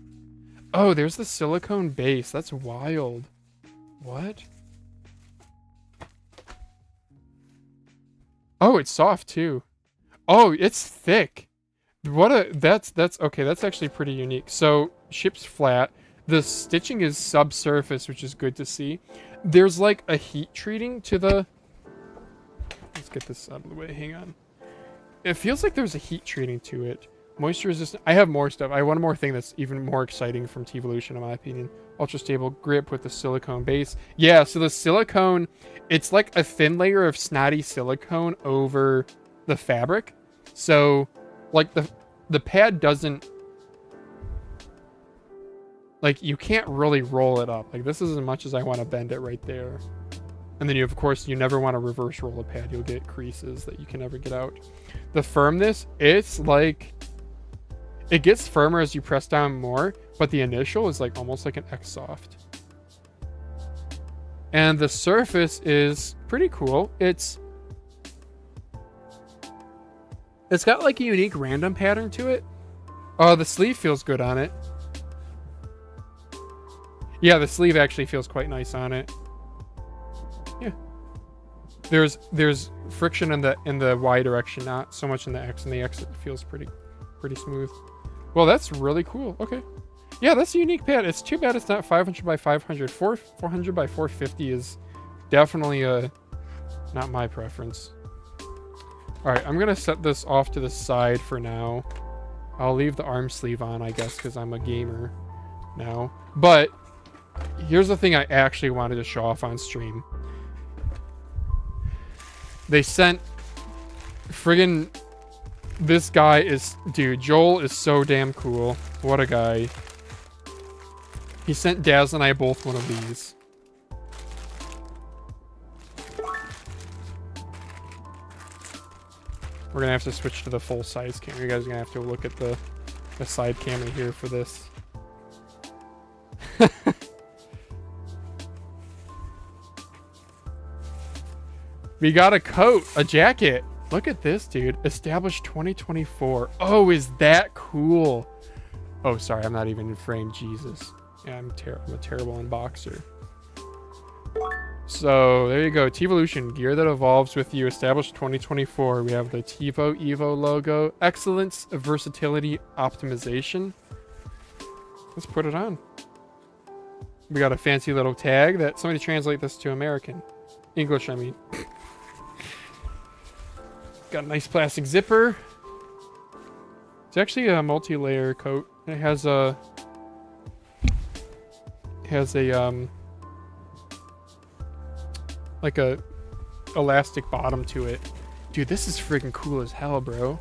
Oh, there's the silicone base. That's wild. What? Oh, it's soft too. Oh, it's thick. That's okay, that's actually pretty unique. So, ships flat. The stitching is subsurface, which is good to see. There's like a heat treating to the... Let's get this out of the way, hang on. It feels like there's a heat treating to it. Moisture resistant. I have more stuff. I have one more thing that's even more exciting from T-Evolution, in my opinion. Ultra stable grip with the silicone base. Yeah, so the silicone, it's like a thin layer of snotty silicone over the fabric. So, like the pad doesn't... Like, you can't really roll it up. Like, this is as much as I want to bend it right there. And then, of course, you never want to reverse roll a pad. You'll get creases that you can never get out. The firmness, it's like... It gets firmer as you press down more, but the initial is like almost like an X-Soft. And the surface is pretty cool. It's got like a unique random pattern to it. Oh, the sleeve feels good on it. Yeah, the sleeve actually feels quite nice on it. Yeah. There's friction in the Y direction, not so much in the X. In the X, it feels pretty smooth. Well, that's really cool. Okay. Yeah, that's a unique pad. It's too bad it's not 500 by 500. 400 by 450 is definitely not my preference. All right, I'm going to set this off to the side for now. I'll leave the arm sleeve on, I guess, because I'm a gamer now. But Here's the thing I actually wanted to show off on stream. They sent friggin' this guy is, dude, Joel is so damn cool. What a guy. He sent Daz and I both one of these. We're gonna have to switch to the full size camera. You guys are gonna have to look at the side camera here for this. We got a coat, a jacket. Look at this, dude. Established 2024. Oh, is that cool? Oh, sorry, I'm not even in frame. Jesus. Yeah, I'm a terrible unboxer. So, there you go. T-Evolution, gear that evolves with you. Established 2024. We have the TiVo Evo logo. Excellence, versatility, optimization. Let's put it on. We got a fancy little tag that somebody translate this to American. English, I mean. Got a nice plastic zipper. It's actually a multi-layer coat. It has a like a elastic bottom to it. Dude, this is freaking cool as hell, bro.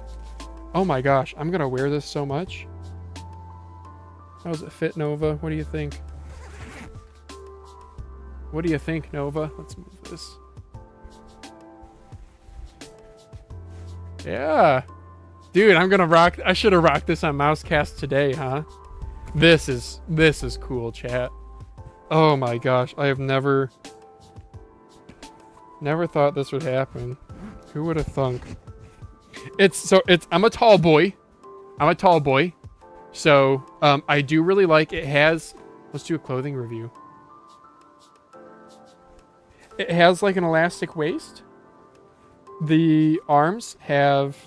Oh my gosh, I'm gonna wear this so much. How does it fit, Nova? What do you think? What do you think, Nova? Let's move this. Yeah. Dude, I'm gonna rock. I should have rocked this on Mousecast today, huh? This is cool, chat. Oh my gosh, I have never thought this would happen. Who would have thunk? I'm a tall boy. So, I do really like it. Has, let's do a clothing review. It has like an elastic waist. The arms have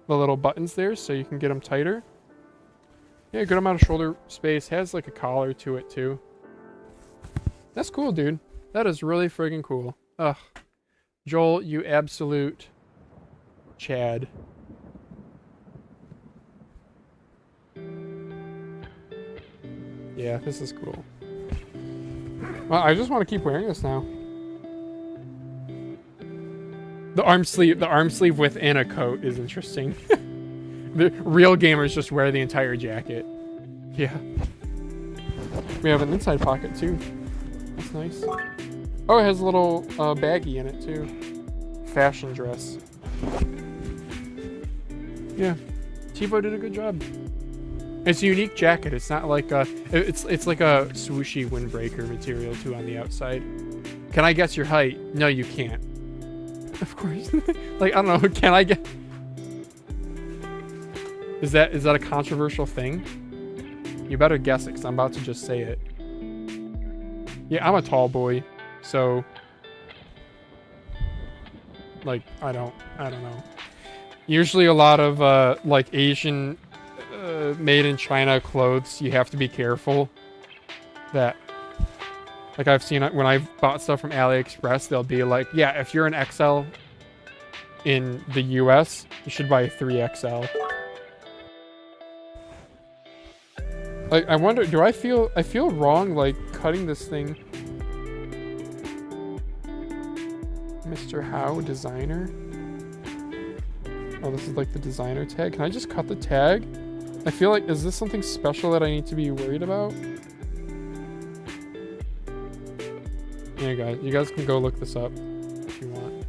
the little buttons there so you can get them tighter. Yeah, good amount of shoulder space. Has like a collar to it too. That's cool, dude. That is really friggin' cool. Ugh. Joel, you absolute Chad. Yeah, this is cool. Well, I just want to keep wearing this now. The arm sleeve within a coat is interesting. The real gamers just wear the entire jacket. Yeah. We have an inside pocket too. That's nice. Oh, it has a little baggie in it too. Fashion dress. Yeah. TiVo did a good job. It's a unique jacket. It's not like a... It's like a swooshy windbreaker material too on the outside. Can I guess your height? No, you can't. Of course. Like, I don't know. Can I get... Is that a controversial thing? You better guess it, because I'm about to just say it. Yeah, I'm a tall boy, so... Like, I don't know. Usually a lot of, like, Asian made in China clothes, you have to be careful that... Like, I've seen it when I've bought stuff from AliExpress, they'll be like, yeah, if you're an XL in the US, you should buy a 3XL. Like, I wonder, I feel wrong, like, cutting this thing. Mr. Howe, designer. Oh, this is like the designer tag. Can I just cut the tag? I feel like, is this something special that I need to be worried about? Yeah, guys, you guys can go look this up if you want.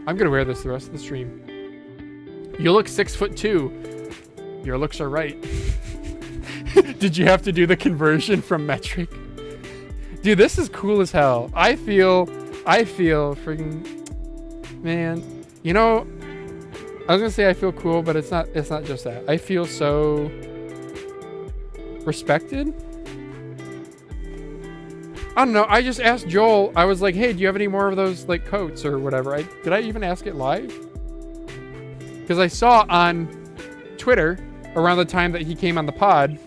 I'm gonna wear this the rest of the stream. You look 6'2". Your looks are right. Did you have to do the conversion from metric? Dude, this is cool as hell. I feel freaking, man. You know, I was gonna say I feel cool, but it's not just that. I feel so respected. I don't know. I just asked Joel. I was like, "Hey, do you have any more of those like coats or whatever?" Did I even ask it live? Because I saw on Twitter around the time that he came on the pod.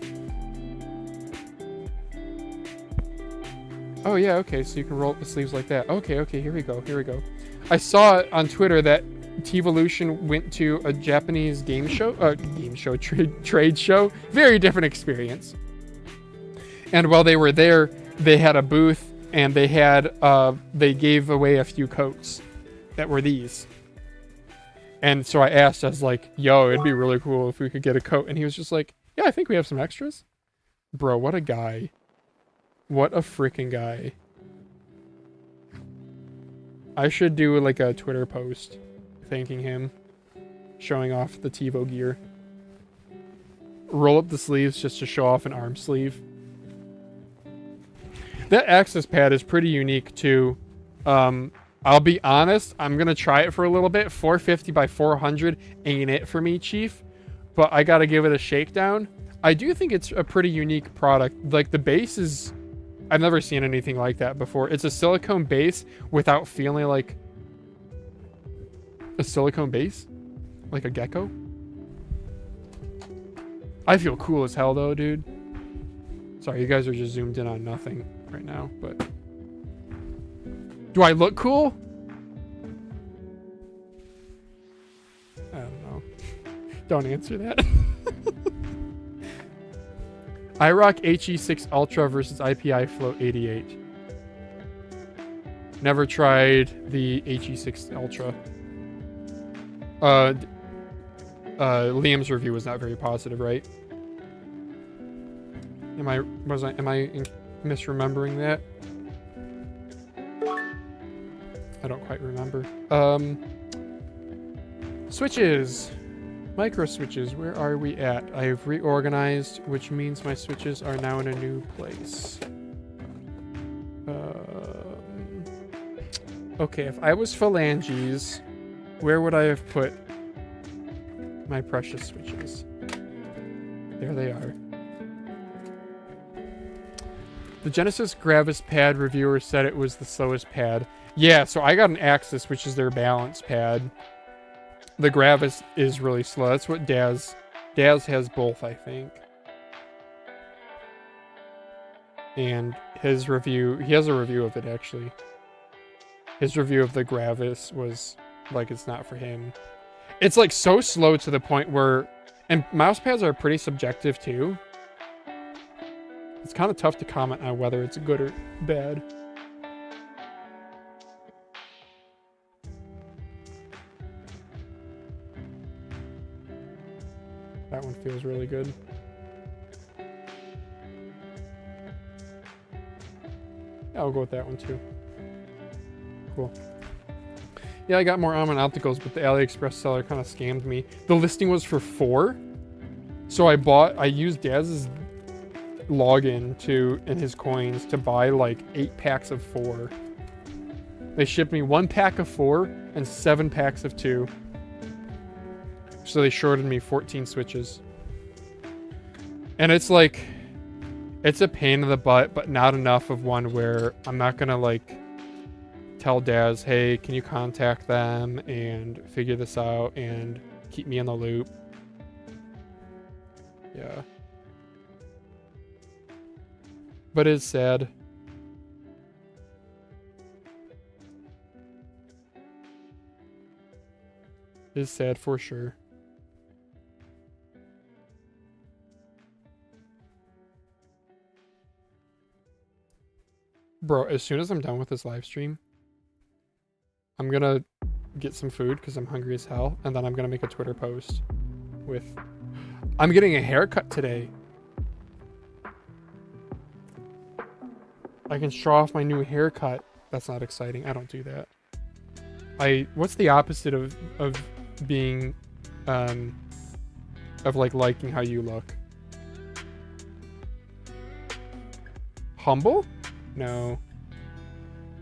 Oh yeah, okay. So you can roll up the sleeves like that. Okay. Here we go. I saw it on Twitter that T-Evolution went to a Japanese trade show. Very different experience. And while they were there, they had a booth and they gave away a few coats that were these. And so I asked, I was like, yo, it'd be really cool if we could get a coat. And he was just like, yeah, I think we have some extras. Bro, what a guy. What a freaking guy. I should do like a Twitter post thanking him, showing off the TiVo gear. Roll up the sleeves just to show off an arm sleeve. That access pad is pretty unique too. I'll be honest, I'm gonna try it for a little bit. 450 by 400 ain't it for me, Chief, but I gotta give it a shakedown. I do think it's a pretty unique product. Like the base is, I've never seen anything like that before. It's a silicone base without feeling like a silicone base, like a gecko. I feel cool as hell though, dude. Sorry, you guys are just zoomed in on nothing right now, but do I look cool? I don't know. Don't answer that. iRock HE6 Ultra versus IPI Float 88. Never tried the HE6 Ultra. Liam's review was not very positive, right? Am I misremembering that? I don't quite remember. Switches. Micro switches, where are we at? I have reorganized, which means my switches are now in a new place. Okay, if I was phalanges, where would I have put my precious switches? There they are. The Genesis Gravis pad reviewer said it was the slowest pad. Yeah, so I got an Axis, which is their balance pad. The Gravis is really slow. That's what Daz has both, I think. And his review, he has a review of it actually. His review of the Gravis was like, it's not for him. It's like so slow to the point where, and mouse pads are pretty subjective too. It's kind of tough to comment on whether it's good or bad. That one feels really good. Yeah, I'll go with that one too. Cool. Yeah, I got more Almond Opticals, but the AliExpress seller kind of scammed me. The listing was for 4. So I used Daz's login and his coins to buy like 8 packs of 4. They shipped me 1 pack of 4 and 7 packs of 2. So they shorted me 14 switches. And it's like, it's a pain in the butt, but not enough of one where I'm not gonna like tell Daz, hey, can you contact them and figure this out and keep me in the loop. Yeah. But it's sad. It's sad for sure. Bro, as soon as I'm done with this live stream, I'm gonna get some food because I'm hungry as hell, and then I'm gonna make a Twitter post with, I'm getting a haircut today. I can show off my new haircut. That's not exciting. I don't do that. What's the opposite of being, of like liking how you look? Humble? No.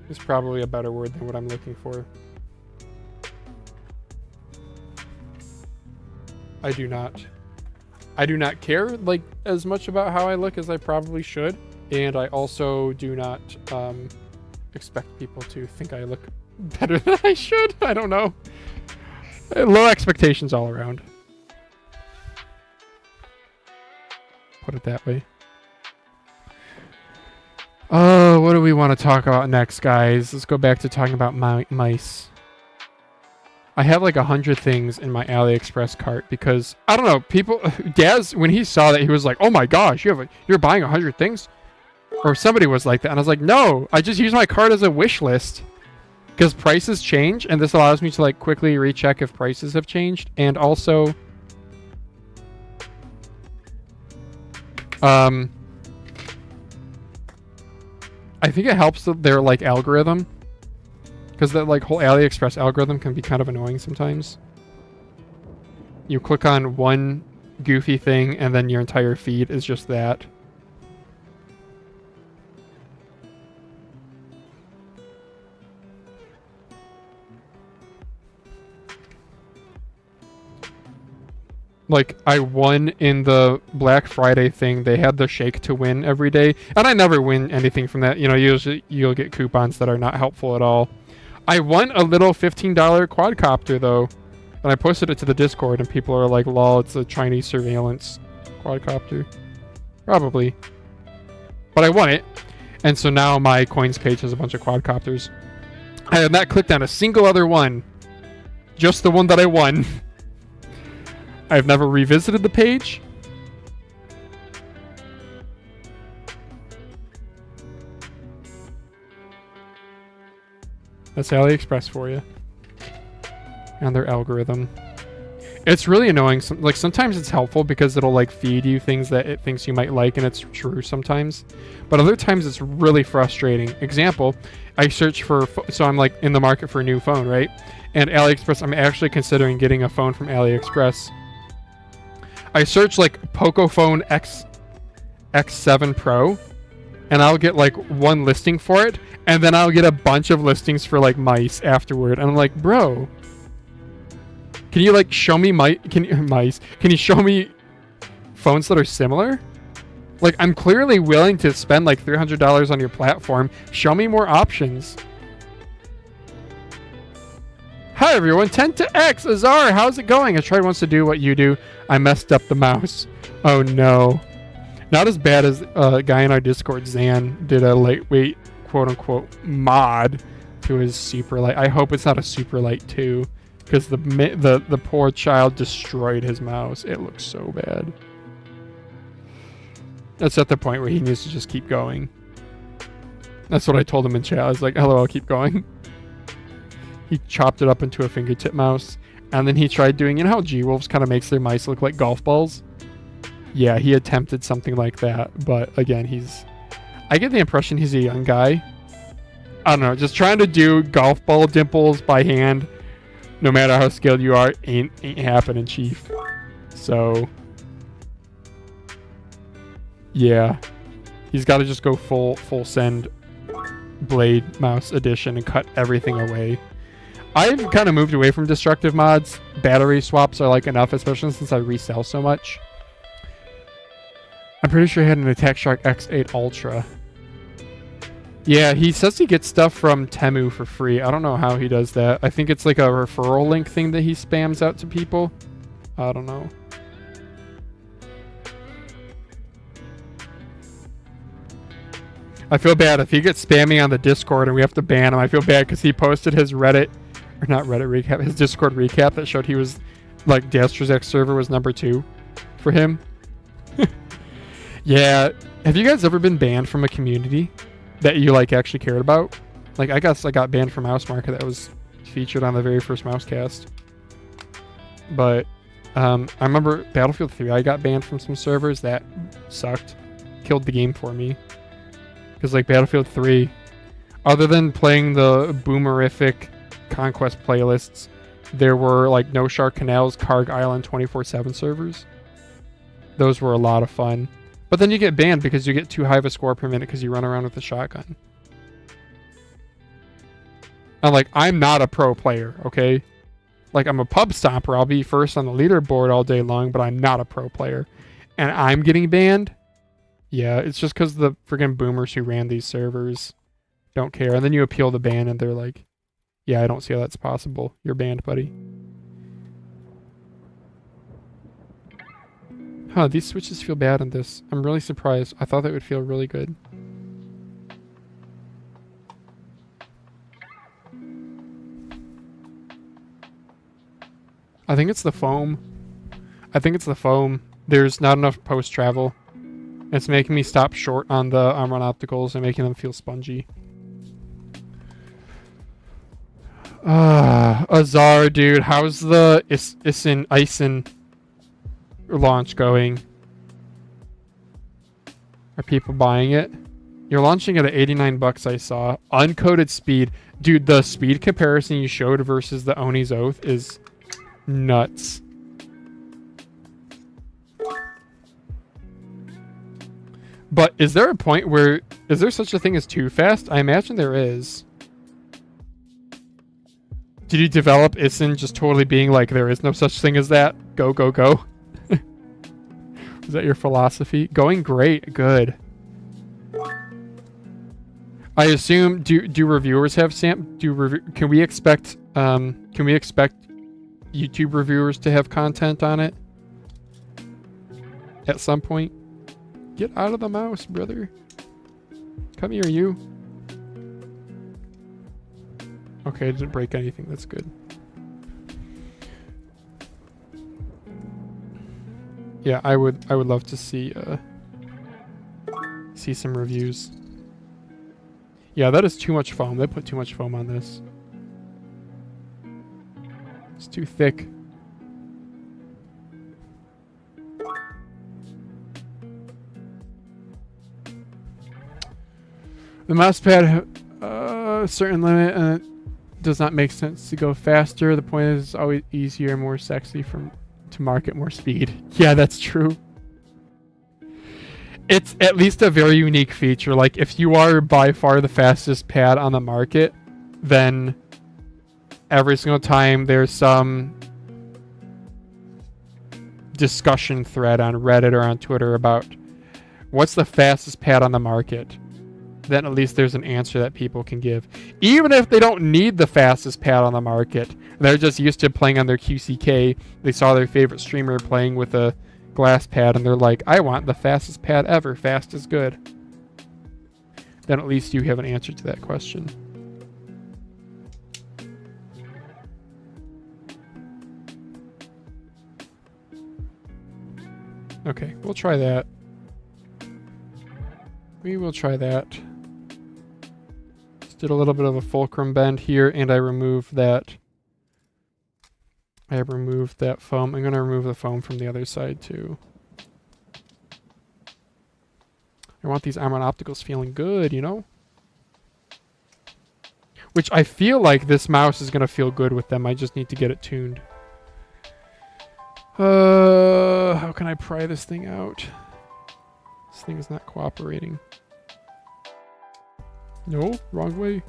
It's probably a better word than what I'm looking for. I do not care like as much about how I look as I probably should, and I also do not expect people to think I look better than I should. I don't know. Low expectations all around. Put it that way. Oh, what do we want to talk about next, guys? Let's go back to talking about mice. I have like 100 things in my AliExpress cart because I don't know. People, Daz, when he saw that, he was like, "Oh my gosh, you're buying 100 things," or somebody was like that, and I was like, "No, I just use my cart as a wish list because prices change, and this allows me to like quickly recheck if prices have changed, and also, I think it helps their like algorithm." Because that like whole AliExpress algorithm can be kind of annoying sometimes. You click on one goofy thing and then your entire feed is just that. Like, I won in the Black Friday thing. They had the shake to win every day. And I never win anything from that. You know, usually you'll get coupons that are not helpful at all. I won a little $15 quadcopter, though. And I posted it to the Discord, and people are like, lol, it's a Chinese surveillance quadcopter. Probably. But I won it. And so now my coins page has a bunch of quadcopters. I have not clicked on a single other one. Just the one that I won. I've never revisited the page. That's AliExpress for you. And their algorithm. It's really annoying. Like, sometimes it's helpful because it'll like feed you things that it thinks you might like, and it's true sometimes. But other times it's really frustrating. Example, I search for, so I'm like in the market for a new phone, right? And AliExpress, I'm actually considering getting a phone from AliExpress. I search like Pocophone X7 Pro, and I'll get like one listing for it, and then I'll get a bunch of listings for like mice afterward. And I'm like, bro, can you like show me mice? Can you show me phones that are similar? Like, I'm clearly willing to spend like $300 on your platform. Show me more options. Hi everyone, 10 to X, Azar, how's it going? I tried once to do what you do. I messed up the mouse. Oh no. Not as bad as a guy in our Discord, Zan, did a lightweight, quote-unquote, mod to his Superlight. I hope it's not a Superlight 2, because the poor child destroyed his mouse. It looks so bad. That's at the point where he needs to just keep going. That's what I told him in chat. I was like, hello, I'll keep going. He chopped it up into a fingertip mouse, and then he tried doing, you know how G-Wolves kind of makes their mice look like golf balls? Yeah, he attempted something like that, but again, I get the impression he's a young guy. I don't know, just trying to do golf ball dimples by hand, no matter how skilled you are, ain't happening, chief. So, yeah, he's got to just go full send blade mouse edition and cut everything away. I've kind of moved away from destructive mods. Battery swaps are like enough, especially since I resell so much. I'm pretty sure he had an Attack Shark X8 Ultra. Yeah, he says he gets stuff from Temu for free. I don't know how he does that. I think it's like a referral link thing that he spams out to people. I don't know. I feel bad if he gets spammy on the Discord and we have to ban him. I feel bad because he posted his Reddit, or not Reddit recap, his Discord recap that showed he was, like, Dastra's server was number 2 for him. Yeah. Have you guys ever been banned from a community that you, like, actually cared about? Like, I guess I got banned from Mouse Market that was featured on the very first Mousecast. But, I remember Battlefield 3, I got banned from some servers. That sucked. Killed the game for me. Because, like, Battlefield 3, other than playing the boomerific Conquest playlists, there were, like, No Shark Canals, Karg Island 24/7 servers. Those were a lot of fun. But then you get banned because you get too high of a score per minute because you run around with a shotgun. And, like, I'm not a pro player, okay? Like, I'm a pub stomper. I'll be first on the leaderboard all day long, but I'm not a pro player. And I'm getting banned? Yeah, it's just because the friggin' boomers who ran these servers don't care. And then you appeal the ban and they're like, yeah, I don't see how that's possible. You're banned, buddy. Huh, these switches feel bad on this. I'm really surprised. I thought that would feel really good. I think it's the foam. I think it's the foam. There's not enough post-travel. It's making me stop short on the Armor opticals and making them feel spongy. Azar, dude. How's the Isen launch going? Are people buying it? You're launching it at 89 bucks, I saw. Uncoded speed. Dude, the speed comparison you showed versus the Oni's Oath is nuts. But is there a point where... Is there such a thing as too fast? I imagine there is. Did you develop Isen just totally being like, there is no such thing as that? Go, go, go. Is that your philosophy? Going great. Good. I assume, do reviewers have can we expect YouTube reviewers to have content on it? At some point? Get out of the mouse, brother. Come here, you. Okay, I didn't break anything. That's good. Yeah, I would love to see some reviews. Yeah, that is too much foam. They put too much foam on this. It's too thick. The mouse pad a certain limit and it does not make sense to go faster. The point is it's always easier, more sexy to market more speed. Yeah, that's true. It's at least a very unique feature. Like, if you are by far the fastest pad on the market, then every single time there's some discussion thread on Reddit or on Twitter about what's the fastest pad on the market, then at least there's an answer that people can give. Even if they don't need the fastest pad on the market, they're just used to playing on their QCK. They saw their favorite streamer playing with a glass pad and they're like, I want the fastest pad ever. Fast is good. Then at least you have an answer to that question. Okay, we'll try that. We will try that. Just did a little bit of a fulcrum bend here, and I removed that. I have removed that foam. I'm going to remove the foam from the other side too. I want these Armor opticals feeling good, you know? Which I feel like this mouse is going to feel good with them. I just need to get it tuned. How can I pry this thing out? This thing is not cooperating. No, wrong way.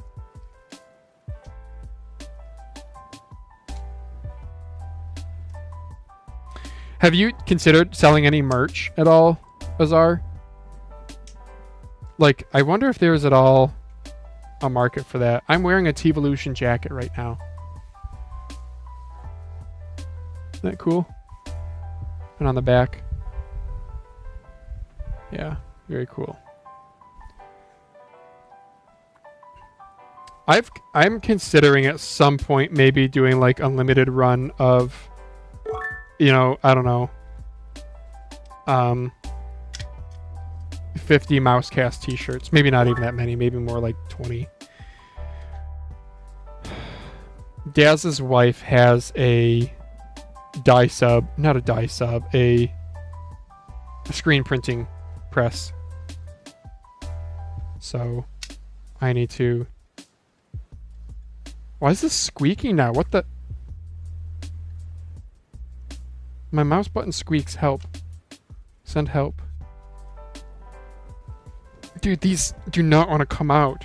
Have you considered selling any merch at all, Azar? Like, I wonder if there's at all a market for that. I'm wearing a T-Evolution jacket right now. Isn't that cool? And on the back. Yeah, very cool. I'm considering at some point maybe doing like a limited run of, you know, I don't know, 50 Mousecast t-shirts. Maybe not even that many, maybe more like 20. Daz's wife has a a screen printing press. So I need to... Why is this squeaking now? What the... My mouse button squeaks. Help. Send help. Dude, these do not want to come out.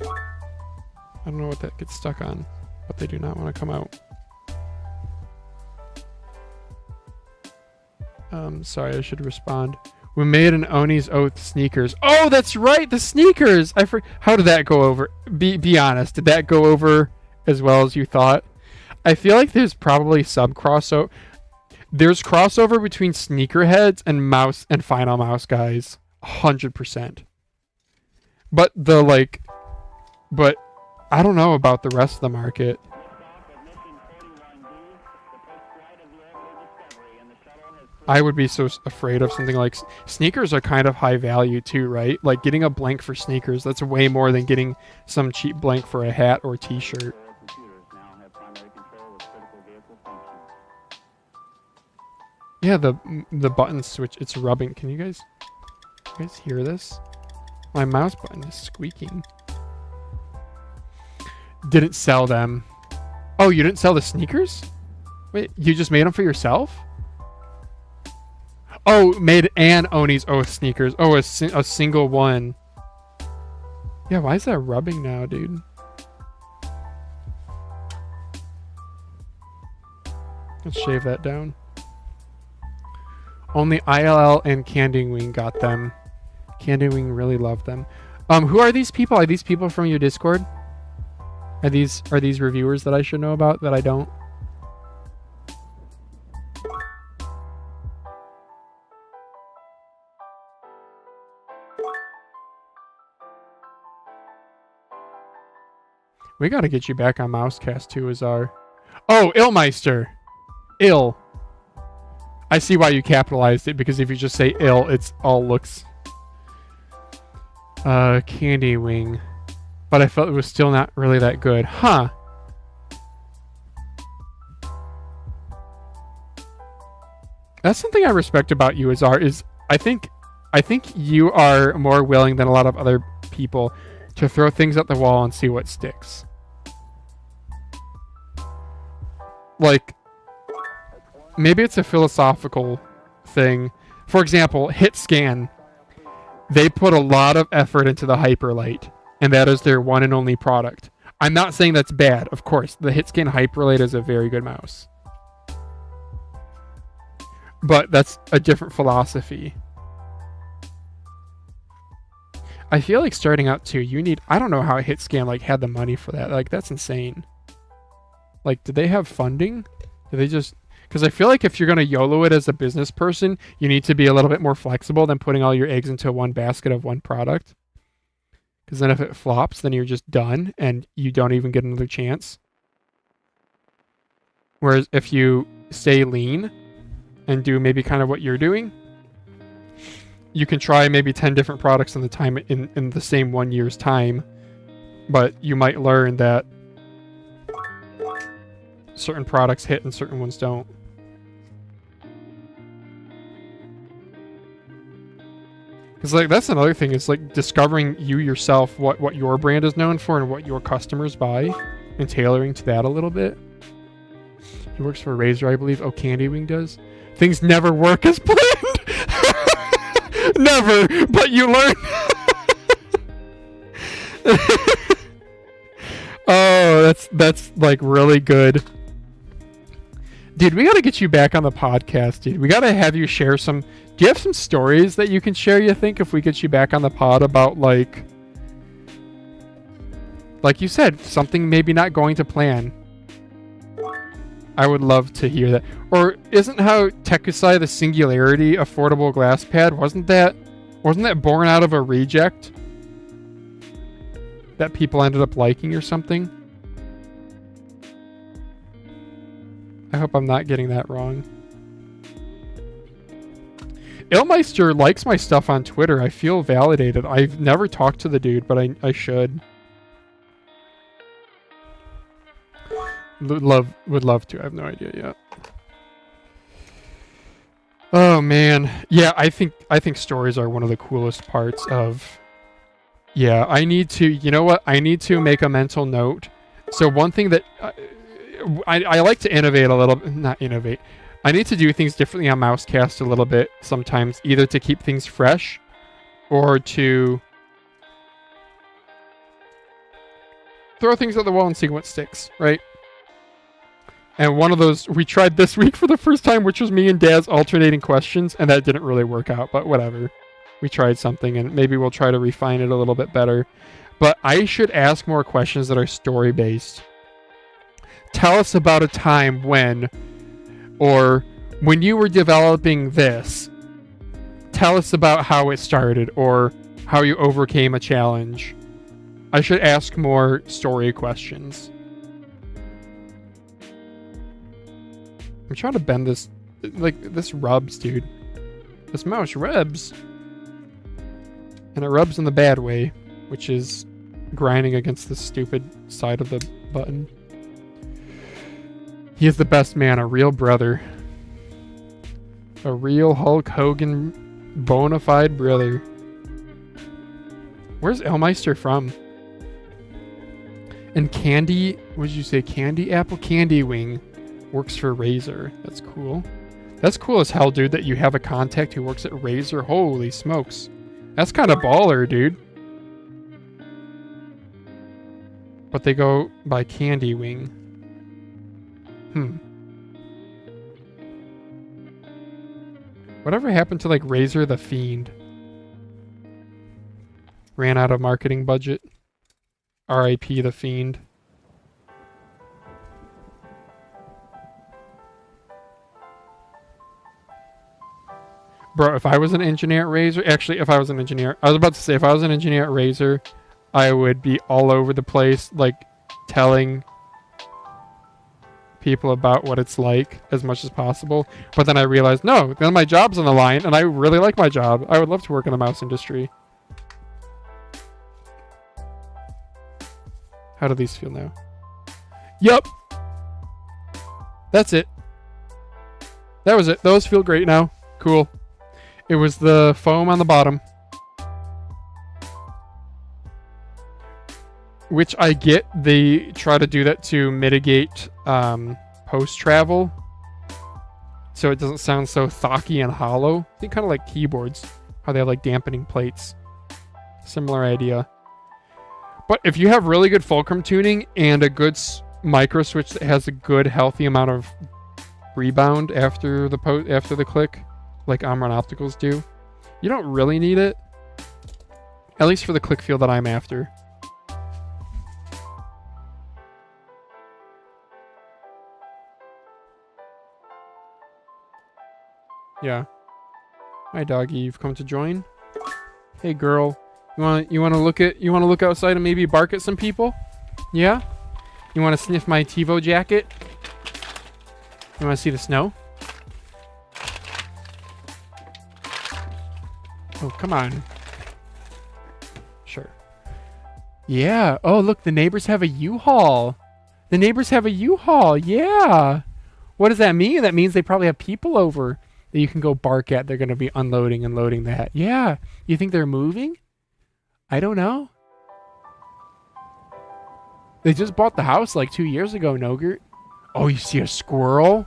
I don't know what that gets stuck on, but they do not want to come out. Sorry, I should respond. We made an Oni's Oath sneakers. Oh, that's right, the sneakers! How did that go over? Be honest, did that go over as well as you thought? I feel like there's probably some crossover. There's crossover between sneakerheads and mouse and final mouse guys. 100%. But I don't know about the rest of the market. I would be so afraid of something like sneakers are kind of high value too, right? Like getting a blank for sneakers, that's way more than getting some cheap blank for a hat or t-shirt. Yeah, the button switch, it's rubbing. Can you guys hear this? My mouse button is squeaking. Didn't sell them. Oh, you didn't sell the sneakers? Wait, you just made them for yourself? Oh, made an Oni's Oath sneakers. Oh, a single one. Yeah, why is that rubbing now, dude? Let's shave that down. Only ILL and Candy Wing got them. Candy Wing really loved them. Who are these people? Are these people from your Discord? Are these reviewers that I should know about that I don't? We gotta get you back on Mousecast too, Azar. Oh, Illmeister. Ill. I see why you capitalized it, because if you just say ill, it's all looks. Candy Wing. But I felt it was still not really that good. Huh. That's something I respect about you, Azar, is I think you are more willing than a lot of other people to throw things at the wall and see what sticks. Like, maybe it's a philosophical thing. For example, Hit Scan. They put a lot of effort into the Hyperlight, and that is their one and only product. I'm not saying that's bad, of course. The Hit Scan Hyperlight is a very good mouse. But that's a different philosophy. I feel like starting out too, you need... I don't know how Hit Scan like had the money for that. Like, that's insane. Like, did they have funding? Did they just... Because I feel like if you're going to YOLO it as a business person, you need to be a little bit more flexible than putting all your eggs into one basket of one product. Because then if it flops, then you're just done and you don't even get another chance. Whereas if you stay lean and do maybe kind of what you're doing, you can try maybe 10 different products in the same 1 year's time. But you might learn that certain products hit and certain ones don't. Because like that's another thing, is like discovering you yourself, what your brand is known for and what your customers buy, and tailoring to that a little bit. He works for Razer, I believe. Oh, Candy Wing does. Things never work as planned. Never, but you learn. Oh, that's like really good. Dude, we gotta get you back on the podcast, dude. We gotta have you share some... Do you have some stories that you can share, you think, if we get you back on the pod about, like you said, something maybe not going to plan? I would love to hear that. Or isn't how Tekusai the Singularity affordable glass pad, wasn't that born out of a reject that people ended up liking or something? I hope I'm not getting that wrong. Illmeister likes my stuff on Twitter. I feel validated. I've never talked to the dude, but I should. Would love to. I have no idea yet. Oh man. Yeah, I think stories are one of the coolest parts of... Yeah, I need to... You know what? I need to make a mental note. So one thing that... I like to innovate a little bit. Not innovate. I need to do things differently on Mousecast a little bit sometimes, either to keep things fresh or to throw things at the wall and see what sticks, right? And one of those we tried this week for the first time, which was me and Daz alternating questions, and that didn't really work out, but whatever. We tried something, and maybe we'll try to refine it a little bit better. But I should ask more questions that are story-based. Tell us about a time when, or when you were developing this, tell us about how it started or how you overcame a challenge. I should ask more story questions. I'm trying to bend this like, this rubs, dude. This mouse rubs. And it rubs in the bad way, which is grinding against the stupid side of the button. He is the best man, a real brother. A real Hulk Hogan bona fide brother. Where's Elmeister from? And Candy, what did you say? Candy Apple Candy Wing works for Razer. That's cool. That's cool as hell, dude, that you have a contact who works at Razer. Holy smokes. That's kind of baller, dude. But they go by Candy Wing. Whatever happened to, like, Razer the Fiend? Ran out of marketing budget. R.I.P. the Fiend. Bro, if I was an engineer at Razer... Actually, if I was an engineer... I was about to say, if I was an engineer at Razer, I would be all over the place, like, telling people about what it's like as much as possible. But then I realized, no, then my job's on the line, and I really like my job. I would love to work in the mouse industry. How do these feel now? Yup. That's it. That was it. Those feel great now. Cool. It was the foam on the bottom. Which I get. They try to do that to mitigate post-travel. So it doesn't sound so thocky and hollow. I think kind of like keyboards. How they have like dampening plates. Similar idea. But if you have really good fulcrum tuning and a good micro switch that has a good healthy amount of rebound after the click, like Omron Opticals do, you don't really need it. At least for the click feel that I'm after. Yeah. Hi doggy, you've come to join. Hey girl. You wanna look outside and maybe bark at some people? Yeah? You wanna sniff my TiVo jacket? You wanna see the snow? Oh, come on. Sure. Yeah. Oh, look, the neighbors have a U-Haul. The neighbors have a U-Haul. Yeah. What does that mean? That means they probably have people over that you can go bark at. They're going to be unloading and loading that. Yeah. You think they're moving? I don't know. They just bought the house like 2 years ago, Nogurt. Oh, you see a squirrel?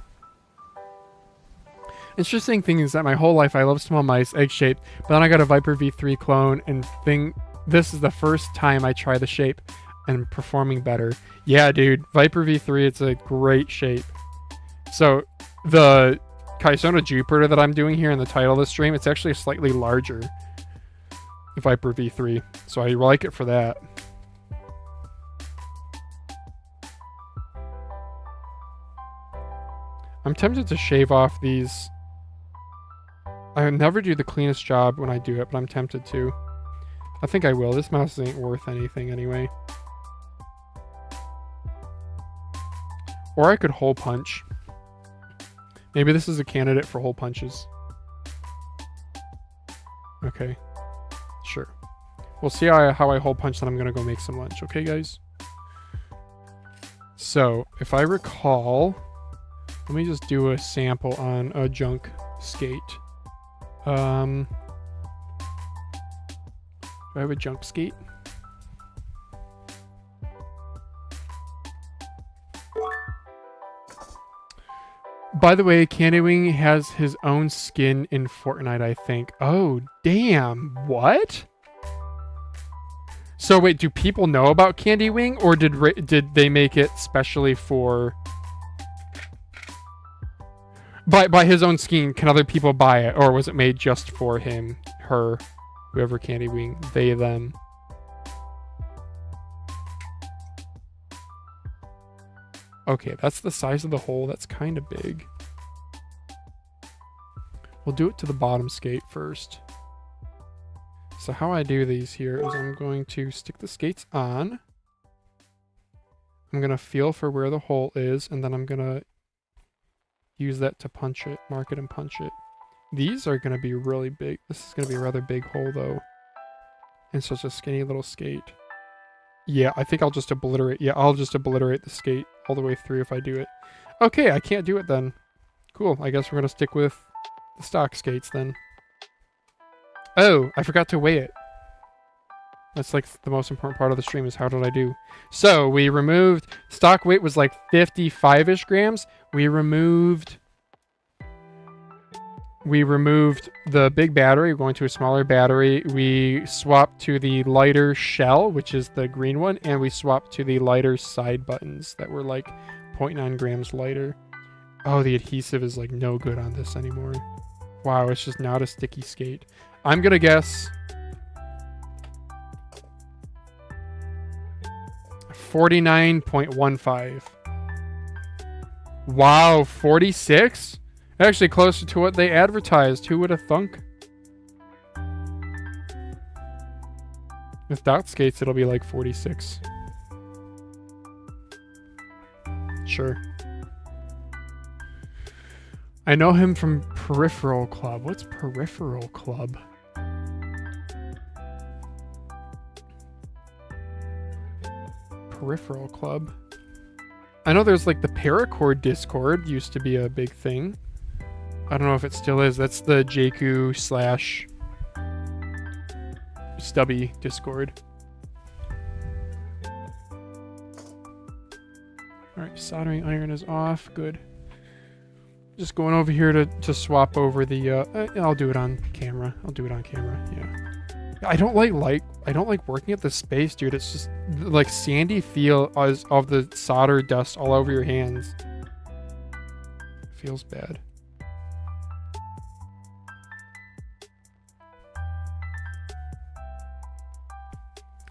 Interesting thing is that my whole life I love small mice, egg-shaped, but then I got a Viper V3 clone and this is the first time I try the shape and performing better. Yeah, dude, Viper V3, it's a great shape. So the Kysona Jupiter that I'm doing here in the title of the stream, it's actually a slightly larger Viper V3, so I like it for that. I'm tempted to shave off these. I never do the cleanest job when I do it, but I'm tempted to. I think I will. This mouse ain't worth anything anyway. Or I could hole punch. Maybe this is a candidate for hole punches. Okay. Sure. We'll see how I hole punch, then I'm going to go make some lunch. Okay, guys? So, if I recall... Let me just do a sample on a junk skate. Do I have a junk skate? By the way, Candy Wing has his own skin in Fortnite, I think. Oh, damn. What? So wait, do people know about Candy Wing, or did they make it specially for... By his own skin, can other people buy it? Or was it made just for him, her, whoever Candy Wing, they, them? Okay, that's the size of the hole. That's kind of big. We'll do it to the bottom skate first. So how I do these here is I'm going to stick the skates on. I'm going to feel for where the hole is, and then I'm going to use that to punch it, mark it and punch it. These are going to be really big. This is going to be a rather big hole though. And such a skinny little skate. Yeah, I think I'll just obliterate. Yeah, I'll just obliterate the skate all the way through if I do it. Okay, I can't do it then. Cool, I guess we're going to stick with the stock skates then. Oh, I forgot to weigh it. That's like the most important part of the stream is how did I do? So we removed, stock weight was like 55-ish grams. We removed the big battery, we're going to a smaller battery. We swapped to the lighter shell, which is the green one, and we swapped to the lighter side buttons that were like 0.9 grams lighter. Oh, the adhesive is like no good on this anymore. Wow, it's just not a sticky skate. I'm gonna guess 49.15. Wow, 46? Actually closer to what they advertised. Who would have thunk? With dot skates, it'll be like 46. Sure. I know him from Peripheral Club. What's Peripheral Club? Peripheral Club. I know there's like the Paracord Discord used to be a big thing. I don't know if it still is. That's the Jakku / Stubby Discord. Alright, soldering iron is off. Good. Just going over here to swap over the I'll do it on camera. Yeah. I don't like working at the space, dude. It's just like sandy feel of the solder dust all over your hands. Feels bad.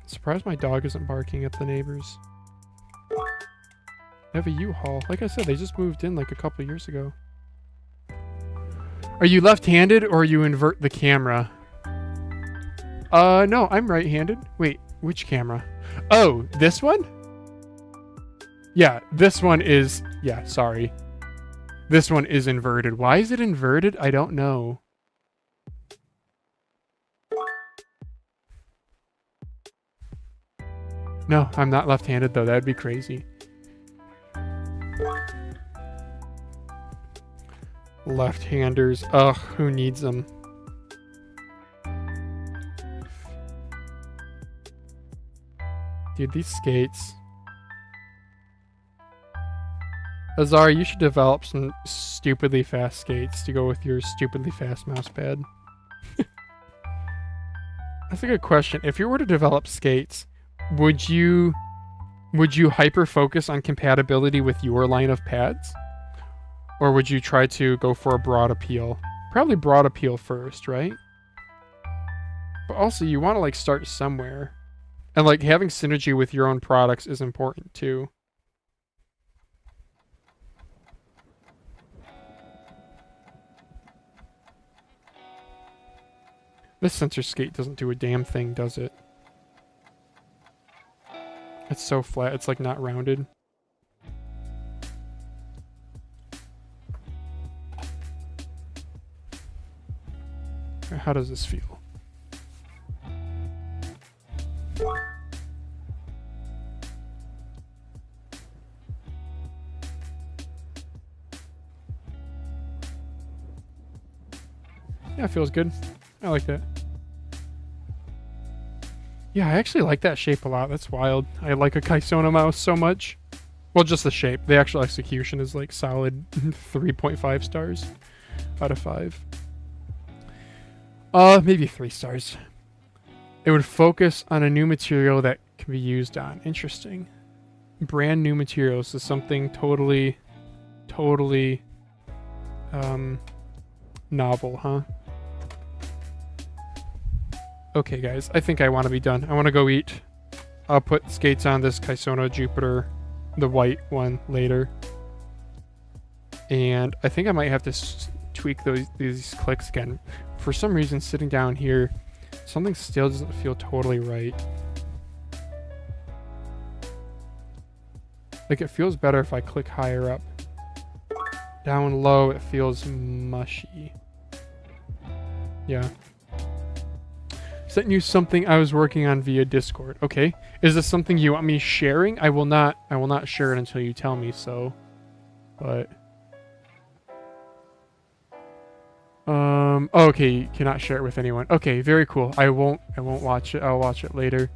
Surprised my dog isn't barking at the neighbors. I have a U-Haul. Like I said, they just moved in like a couple years ago. Are you left-handed or you invert the camera? No, I'm right-handed. Wait, which camera? Oh, this one? Yeah, this one is... Yeah, sorry. This one is inverted. Why is it inverted? I don't know. No, I'm not left-handed though. That'd be crazy. Left-handers. Ugh, who needs them? Dude, these skates. Azar, you should develop some stupidly fast skates to go with your stupidly fast mousepad. That's a good question. If you were to develop skates, would you hyper focus on compatibility with your line of pads? Or would you try to go for a broad appeal? Probably broad appeal first, right? But also you want to like start somewhere. And like having synergy with your own products is important too. This sensor skate doesn't do a damn thing, does it? It's so flat, it's like not rounded. How does this feel? Yeah, it feels good. I like that. Yeah, I actually like that shape a lot. That's wild. I like a Kysona mouse so much. Well, just the shape. The actual execution is like solid 3.5 stars out of 5. Maybe 3 stars. It would focus on a new material that can be used on. Interesting. Brand new materials is something totally novel, huh? Okay, guys, I think I want to be done. I want to go eat. I'll put skates on this Kysona Jupiter, the white one, later. And I think I might have to tweak these clicks again. For some reason, sitting down here, something still doesn't feel totally right. Like, it feels better if I click higher up. Down low, it feels mushy. Yeah. Sent you something I was working on via Discord. Okay. Is this something you want me sharing? I will not share it until you tell me so. But okay, you cannot share it with anyone. Okay, very cool. I won't watch it. I'll watch it later.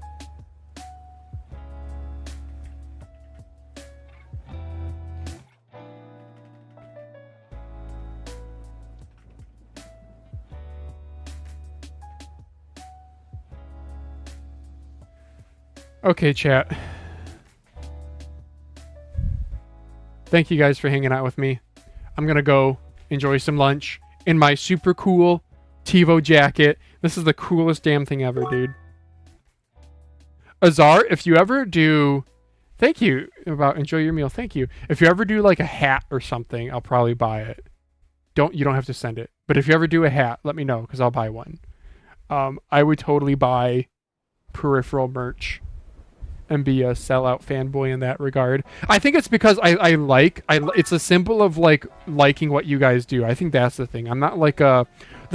Okay, chat. Thank you guys for hanging out with me. I'm gonna go enjoy some lunch in my super cool TiVo jacket. This is the coolest damn thing ever, dude. Azar, if you ever do... Thank you. Enjoy your meal. Thank you. If you ever do like a hat or something, I'll probably buy it. You don't have to send it. But if you ever do a hat, let me know, because I'll buy one. I would totally buy peripheral merch and be a sellout fanboy in that regard. I think it's because it's a symbol of like liking what you guys do. I think that's the thing. I'm not like the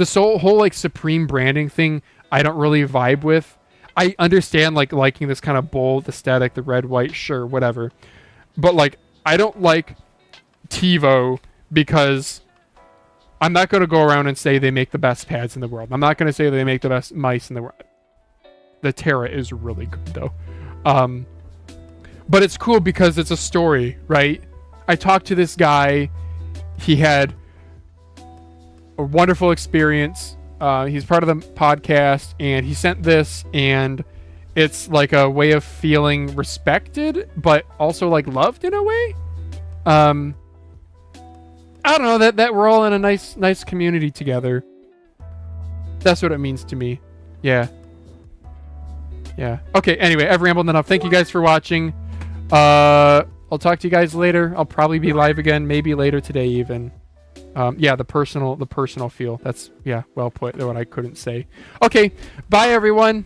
whole like Supreme branding thing. I don't really vibe with. I understand like liking this kind of bold aesthetic, the red, white, sure, whatever. But like I don't like TiVo because I'm not going to go around and say they make the best pads in the world. I'm not going to say they make the best mice in the world. The Terra is really good though. But it's cool because it's a story, right? I talked to this guy. He had a wonderful experience. He's part of the podcast, and he sent this, and it's like a way of feeling respected, but also like loved in a way. I don't know, that we're all in a nice community together. That's what it means to me. Yeah. Yeah. Okay, anyway, I've rambled enough. Thank you guys for watching. I'll talk to you guys later. I'll probably be live again, maybe later today even. Yeah, the personal feel. That's, yeah, well put, what I couldn't say. Okay, bye everyone.